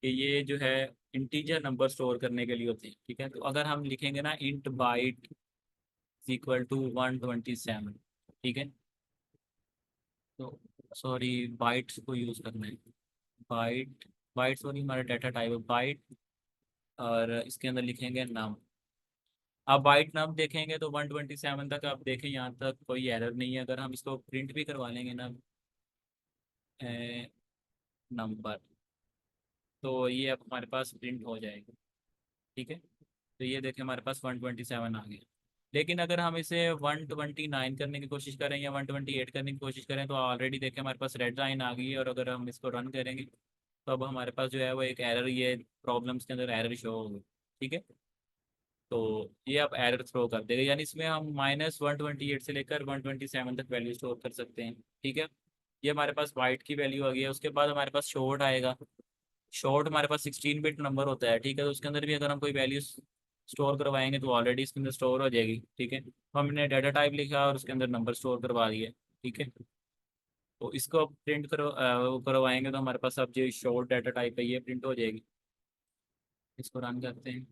कि ये जो है इंटीजर नंबर स्टोर करने के लिए होते हैं। ठीक है, तो अगर हम लिखेंगे ना इंट बाइट इक्वल टू 127। ठीक है, तो सॉरी, बाइट्स को यूज़ करना है। बाइट, बाइट सॉरी, हमारा डाटा टाइप है बाइट, और इसके अंदर लिखेंगे नाम। आप बाइट नाम देखेंगे तो 127 तक आप देखें, यहाँ तक कोई एरर नहीं है। अगर हम इसको प्रिंट भी करवा लेंगे ना नंबर, तो ये अब हमारे पास प्रिंट हो जाएगा। ठीक है, तो ये देखें हमारे पास 127 आ गया। लेकिन अगर हम इसे 129 करने की कोशिश करें या 128 करने की कोशिश करें, तो ऑलरेडी देखें हमारे पास रेड लाइन आ गई है, और अगर हम इसको रन करेंगे तो अब हमारे पास जो है वो एक एरर, ये प्रॉब्लम्स के अंदर एरर शो होगी। ठीक है, तो ये अब एरर थ्रो कर देगा, यानी इसमें हम -128 से लेकर 127 तक वैल्यू स्टोर कर सकते हैं। ठीक है, ये हमारे पास वाइट की वैल्यू आ गई है। उसके बाद हमारे पास शॉर्ट आएगा। शॉर्ट हमारे पास 16 बिट नंबर होता है। ठीक है, तो उसके अंदर भी अगर हम कोई वैल्यू स्टोर करवाएंगे तो ऑलरेडी इसके अंदर स्टोर हो जाएगी। ठीक है, तो हमने डाटा टाइप लिखा और उसके अंदर नंबर स्टोर करवा दिया। ठीक है, तो इसको अब प्रिंट वो करवाएंगे तो हमारे पास अब जो शॉर्ट डाटा टाइप है ये प्रिंट हो जाएगी। इसको रन करते हैं,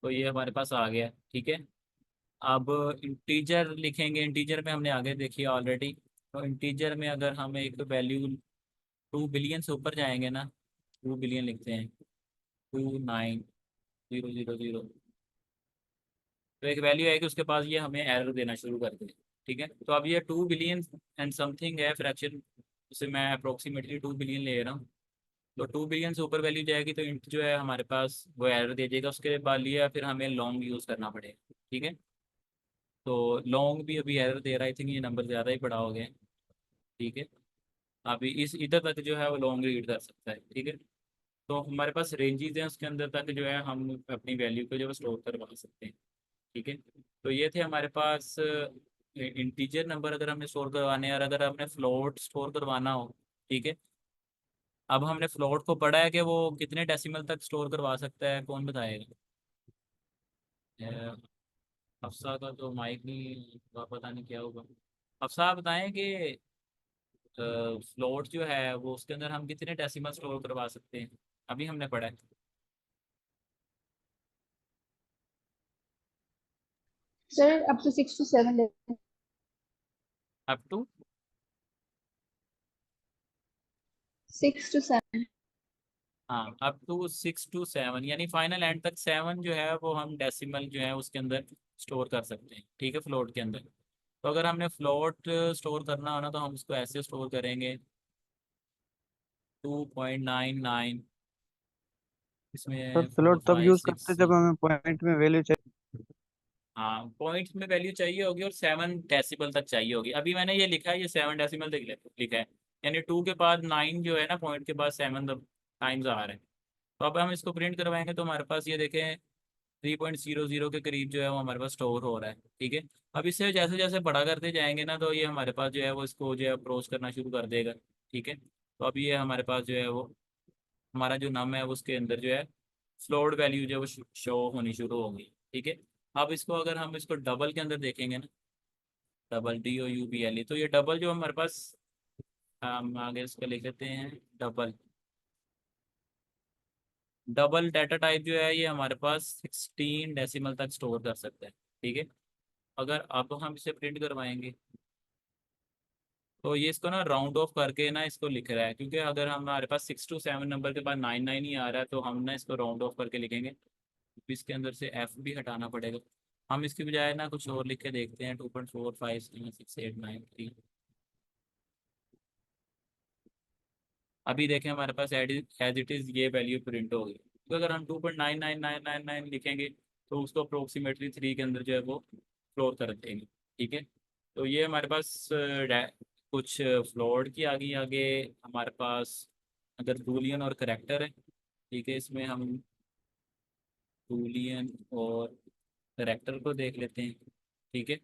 तो ये हमारे पास आ गया। ठीक है, अब इंटीजर लिखेंगे। इंटीजर में हमने आगे देखी ऑलरेडी, तो इंटीजर में अगर हम एक वैल्यू 2 बिलियन से ऊपर जाएंगे ना, 2 बिलियन लिखते हैं, 29000, तो एक वैल्यू है कि उसके पास ये हमें एरर देना शुरू कर दे। ठीक है, तो अब ये 2 बिलियन एंड समथिंग है फ्रैक्शन, उसे मैं अप्रोक्सीमेटली 2 बिलियन ले रहा हूँ। तो 2 बिलियन से ऊपर वैल्यू जाएगी तो इंट जो है हमारे पास वो एरर दे देगा। उसके बाद लिया फिर हमें लॉन्ग यूज़ करना पड़ेगा। ठीक है, तो लॉन्ग भी अभी एरर दे रहा है, आई थिंक ये नंबर ज़्यादा ही बड़ा हो गया है। ठीक है, अभी इस इधर तक जो है वो लॉन्ग रीड कर सकता है। ठीक है, तो हमारे पास रेंजेस हैं, उसके अंदर तक जो है हम अपनी वैल्यू को जो है स्टोर करवा सकते हैं। ठीक है, तो ये थे हमारे पास इंटीजर नंबर अगर हमने स्टोर करवाने हैं, और अगर हमने फ्लोट स्टोर करवाना हो। ठीक है, अब हमने फ्लोट को पढ़ा है कि वो कितने डेसिमल तक स्टोर करवा सकता है, कौन बताएगा? अफसा का तो माइक नहीं, पता नहीं क्या होगा। अफसा आप बताएं कि फ्लोट जो है वो उसके अंदर हम कितने डेसिमल स्टोर करवा सकते हैं, अभी हमने पढ़ा है। Sir up to 6 to 7 up to 6 to 7। हाँ, अप टू 6 to 7, यानी फाइनल एंड तक 7 जो है वो हम डेसिमल जो है उसके अंदर स्टोर कर सकते हैं। ठीक है, फ्लोट के अंदर। तो अगर हमने फ्लोट स्टोर करना हो ना, तो हम उसको ऐसे स्टोर करेंगे 2.99, सर इसमें फोर फ्लोट तब फाइव यूज करते सिक्स हैं जब हमें पॉइंट में वैल्यू चाहिए। हाँ पॉइंट्स में वैल्यू चाहिए होगी और 7 डेसिबल तक चाहिए होगी। अभी मैंने ये लिखा है, ये 7 डेसिबल तक लिखा है, यानी 2 के बाद 9 जो है ना, पॉइंट के बाद 7 टाइम्स आ रहे हैं। तो अब हम इसको प्रिंट करवाएंगे तो हमारे पास ये देखें 3.00 के करीब जो है वो हमारे पास स्टोर हो रहा है। ठीक है, अब इससे जैसे जैसे बड़ा करते जाएंगे ना, तो ये हमारे पास जो है वो इसको जो है अप्रोच करना शुरू कर देगा। ठीक है, तो अब ये हमारे पास जो है वो हमारा जो नम है उसके अंदर जो है फ्लोट वैल्यू जो है वो शो होनी शुरू होगी। ठीक है, अब इसको अगर हम इसको डबल के अंदर देखेंगे ना, डबल DOUBLE, तो ये डबल जो हमारे पास, हम आगे इसका लिख लेते हैं डबल। डबल डाटा टाइप जो है ये हमारे पास 16 डेसिमल तक स्टोर कर सकता है। ठीक है, अगर अब हम इसे प्रिंट करवाएंगे तो ये इसको ना राउंड ऑफ करके ना इसको लिख रहा है, क्योंकि अगर हमारे पास 6 to 7 नंबर के बाद 99 ही आ रहा है तो हम ना इसको राउंड ऑफ करके लिखेंगे। तो इसके अंदर से F भी हटाना पड़ेगा। हम इसकी बजाय ना कुछ और लिख के देखते हैं, 2.456893। अभी देखें हमारे पास एज इट इज़ ये वैल्यू प्रिंट होगी। तो अगर हम 2.999999 लिखेंगे तो उसको अप्रोक्सीमेटली 3 के अंदर जो है वो फ्लोर कर देंगे। ठीक है, तो ये हमारे पास कुछ फ्लोर की आगे आगे हमारे पास अगर बूलियन और करेक्टर है। ठीक है, इसमें हम बूलियन और करेक्टर को देख लेते हैं। ठीक है,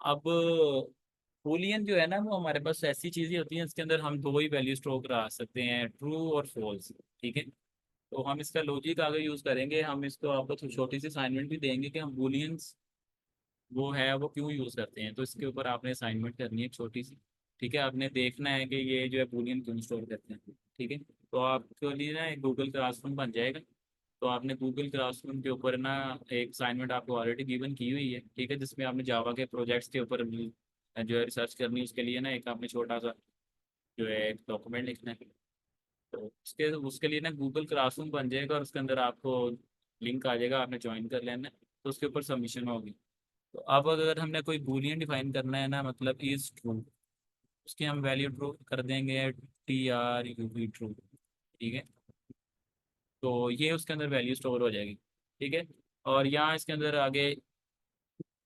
अब बूलियन जो है ना वो हमारे पास ऐसी चीज़ें होती हैं इसके अंदर हम दो ही वैल्यू स्टोर करा सकते हैं, ट्रू और फॉल्स। ठीक है, तो हम इसका लॉजिक आगे यूज़ करेंगे, हम इसको आपको छोटी सी असाइनमेंट भी देंगे कि हम बूलियंस वो है वो क्यों यूज़ करते हैं, तो इसके ऊपर आपने असाइनमेंट करनी है एक छोटी सी। ठीक है, आपने देखना है कि ये जो है बूलियन क्यों स्टोर करते हैं। ठीक है, तो आपके लिए ना एक गूगल क्लासरूम बन जाएगा। तो आपने गूगल क्लासरूम के ऊपर ना एक असाइनमेंट आपको ऑलरेडी गिवन की हुई है। ठीक है, जिसमें आपने जावा के प्रोजेक्ट्स के ऊपर जो है रिसर्च करनी है, उसके लिए ना एक आपने छोटा सा जो है एक डॉक्यूमेंट लिखना है। तो उसके उसके लिए ना गूगल क्लासरूम बन जाएगा और उसके अंदर आपको लिंक आ जाएगा, आपने ज्वाइन कर लेना है, तो उसके ऊपर सबमिशन होगी। तो अब अगर हमने कोई बूलियन डिफाइन करना है ना, मतलब इज ट्रू, उसकी हम वैल्यू ट्रू कर देंगे, TRUV ट्रू। ठीक है, तो ये उसके अंदर वैल्यू स्टोर हो जाएगी। ठीक है, और यहाँ इसके अंदर आगे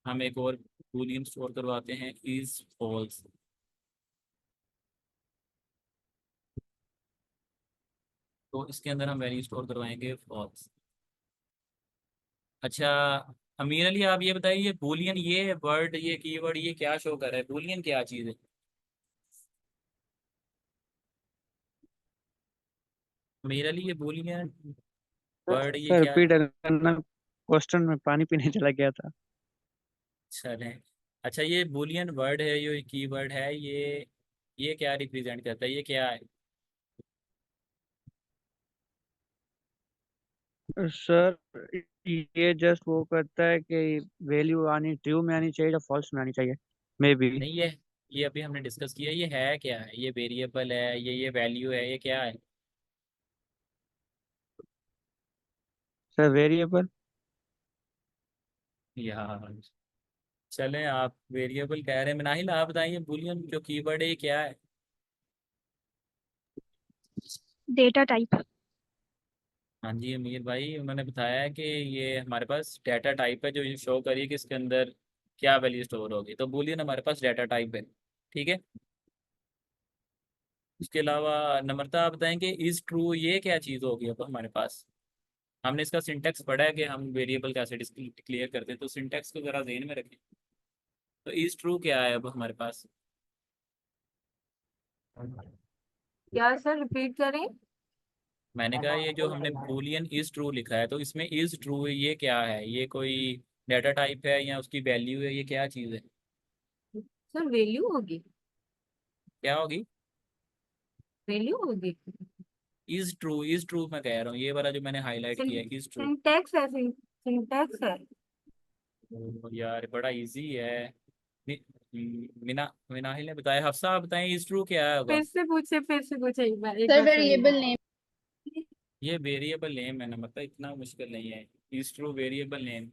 हम एक और बूलियन स्टोर करवाते हैं, इज फॉल्स। तो इसके अंदर हम वैल्यू स्टोर करवाएंगे फॉल्स। अच्छा अमीर अली, आप ये बताइए, ये बूलियन ये वर्ड ये कीवर्ड ये क्या शो कर रहा है, बूलियन क्या चीज़ है? अमीर अली ये बूलियन वर्ड ये सर क्या है? रिपीट करना, क्वेश्चन में पानी पीने चला गया था। चले, अच्छा ये बूलियन वर्ड है, ये कीवर्ड है, ये क्या रिप्रेजेंट करता है, ये क्या है? सर ये जस्ट वो करता है कि वैल्यू आनी ट्रू में आनी चाहिए या फॉल्स में आनी चाहिए, मे बी। नहीं, ये अभी हमने डिस्कस किया, ये है क्या है, ये वेरिएबल है, ये वैल्यू है, ये क्या है? Sir variable. यार चलें, आप वेरिएबल कह रहे हैं, मिनाहिल आप बताइए बूलियन जो कीवर्ड है ये क्या है? Data type. हाँ जी अमीर भाई, उन्होंने बताया है कि ये हमारे पास डाटा टाइप है जो ये शो करिए कि इसके अंदर क्या वैल्यू स्टोर होगी, तो बूलियन हमारे पास डाटा टाइप है। ठीक है, उसके अलावा नम्रता आप बताएंगे इज ट्रू ये क्या चीज़ होगी अब हमारे पास? हमने इसका सिंटेक्स पढ़ा है कि हम वेरिएबल कैसे डिक्लेयर करते हैं, तो सिंटेक्स को ज़रा ध्यान में रखें। तो इज ट्रू क्या है अब हमारे पास? क्या सर, रिपीट करें? मैंने कहा ये जो हमने बूलियन इज ट्रू लिखा है, तो इसमें इज ट्रू ये क्या है, ये कोई डाटा टाइप है या उसकी वैल्यू है, ये क्या चीज़ है? सर वैल्यू होगी। क्या होगी? वैल्यू होगी। इज ट्रू मैं कह रहा हूँ, ये वाला जो मैंने हाईलाइट किया है इज ट्रू। सिंटैक्स है, सिंटैक्स है। यार बड़ा इजी है। मिनाहिल ने बताया, हफ्सा आप बताएं इज ट्रू क्या होगा? फिर से पूछे एक सर बार सुनिए। Variable name. ये वेरिएबल नेम है ना, मतलब इतना मुश्किल नहीं है। Is true variable name,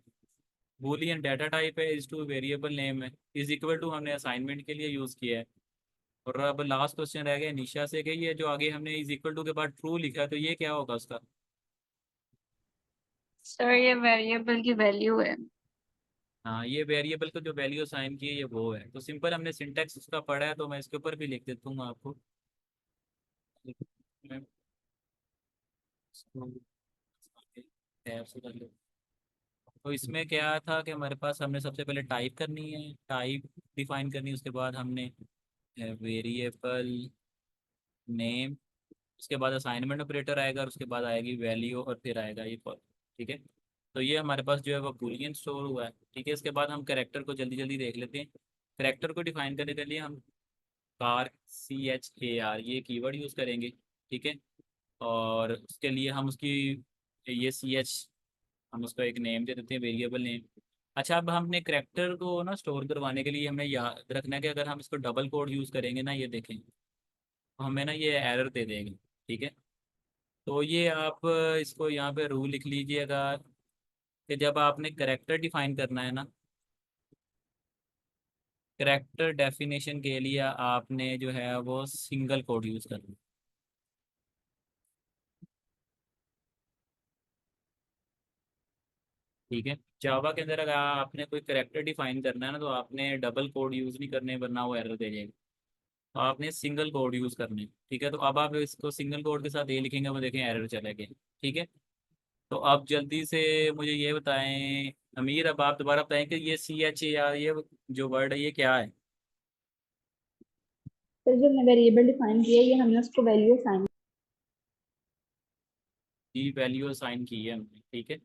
Boolean data type है, इज टू वेरिएबल नेम है, इज इक्वल टू हमने असाइनमेंट के लिए यूज़ किया है। और अब लास्ट क्वेश्चन रह गया निशा से कि ये जो आगे हमने इज इक्वल टू के बाद ट्रू लिखा है, तो ये क्या होगा उसका? सर ये वेरिएबल की वैल्यू है। हाँ, ये वेरिएबल को जो वैल्यू असाइन की है ये वो है। तो सिंपल हमने सिंटैक्स उसका पढ़ा है, तो मैं इसके ऊपर भी लिख देता हूँ आपको। मैं इसको टैब से कर लेता हूँ। तो इसमें क्या था कि हमारे पास हमने सबसे पहले टाइप करनी है, टाइप डिफाइन करनी है, उसके बाद हमने वेरिएबल नेम, उसके बाद असाइनमेंट ऑपरेटर आएगा, और उसके बाद आएगी वैल्यू, और फिर आएगा ये कॉल। ठीक है, तो ये हमारे पास जो है वो बूलियन स्टोर हुआ है। ठीक है, इसके बाद हम कैरेक्टर को जल्दी जल्दी देख लेते हैं। कैरेक्टर को डिफाइन करने के लिए हम कार CHAR ये कीवर्ड यूज़ करेंगे। ठीक है, और उसके लिए हम उसकी ये CH हम उसको एक नेम दे देते हैं, वेरिएबल नेम। अच्छा, अब हमने करेक्टर को ना स्टोर करवाने के लिए हमें याद रखना है कि अगर हम इसको डबल कोड यूज़ करेंगे ना, ये देखें, तो हमें ना ये एरर दे देंगे। ठीक है, तो ये आप इसको यहाँ पे रूल लिख लीजिएगा कि जब आपने करेक्टर डिफाइन करना है ना, करेक्टर डेफिनेशन के लिए आपने जो है वो सिंगल कोड यूज़ करना है। ठीक है, जावा के अंदर अगर आपने कोई करेक्टर डिफाइन करना है ना, तो आपने डबल कोड यूज़ नहीं करने, वरना वो एरर दे जाएगा। तो आपने सिंगल कोड यूज़ करने। ठीक है, तो अब आप इसको सिंगल कोड के साथ ये लिखेंगे, वो देखें एरर चला गया। ठीक है, तो आप जल्दी से मुझे ये बताएं अमीर, अब आप दोबारा बताएं कि ये CHAR ये जो वर्ड है ये क्या है। फिर जो हमने वेरिएबल डिफाइन किया है, ये हमने उसको वैल्यू असाइन। की वैल्यू असाइन की है हमने। ठीक है,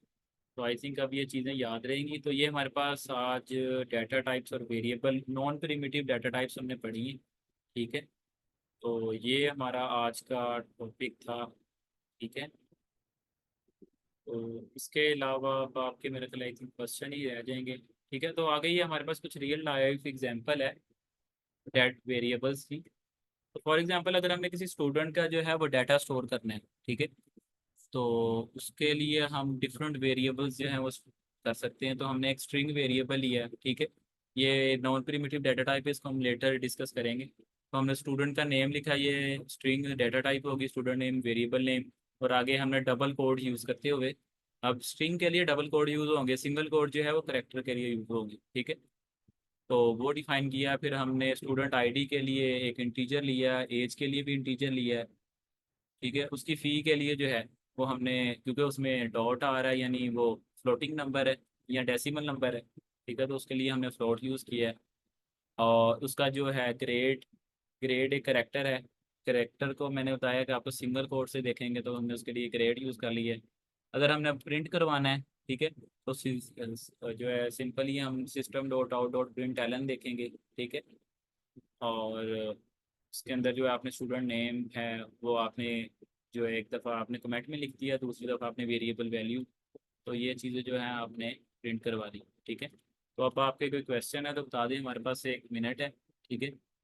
तो आई थिंक अब ये चीज़ें याद रहेंगी। तो ये हमारे पास आज डाटा टाइप्स और variable non primitive data types हमने पढ़ी हैं। ठीक है, तो ये हमारा आज का टॉपिक था। ठीक है, तो इसके अलावा अब आपके मेरे ख्याल आई थिंक क्वेश्चन ही रह जाएंगे। ठीक है, तो आगे ये हमारे पास कुछ रियल लाइफ एग्जांपल है डेट वेरिएबल्स की। तो फॉर एग्जांपल अगर हमने किसी स्टूडेंट का जो है वो डाटा स्टोर करना है, ठीक है, तो उसके लिए हम डिफरेंट वेरिएबल्स जो हैं वो कर सकते हैं। तो हमने एक स्ट्रिंग वेरिएबल लिया है। ठीक है, ये नॉन प्रिमिटिव डाटा टाइप है, इसको हम लेटर डिस्कस करेंगे। तो हमने स्टूडेंट का नेम लिखा, ये स्ट्रिंग डाटा टाइप होगी, स्टूडेंट नेम वेरिएबल नेम। और आगे हमने डबल कोड यूज़ करते हुए, अब स्ट्रिंग के लिए डबल कोड यूज़ होंगे, सिंगल कोड जो है वो करेक्टर के लिए यूज़ होगी। ठीक है, तो वो डिफाइन किया। फिर हमने स्टूडेंट आईडी के लिए एक इंटीजर लिया, एज के लिए भी इंटीजर लिया है। ठीक है, उसकी फ़ी के लिए जो है वो हमने, क्योंकि उसमें डॉट आ रहा है, यानी वो फ्लोटिंग नंबर है या डेसिमल नंबर है। ठीक है, तो उसके लिए हमने फ्लोट यूज़ किया है। और उसका जो है ग्रेड, ग्रेड एक करेक्टर है। करेक्टर को मैंने बताया कि आपको सिंगल कोड से देखेंगे, तो हमने उसके लिए ग्रेड यूज़ कर लिया है। अगर हमने प्रिंट करवाना है, ठीक है, तो जो है सिंपली हम system dot out dot print Elon देखेंगे। ठीक है, और इसके अंदर जो है आपने स्टूडेंट नेम है वो आपने जो है एक दफ़ा आपने कमेंट में लिख दिया, दूसरी दफ़ा आपने वेरिएबल वैल्यू। तो ये चीज़ें जो है आपने प्रिंट करवा दी। ठीक है, तो अब आपके कोई क्वेश्चन है तो बता दें, हमारे पास 1 मिनट है। ठीक है।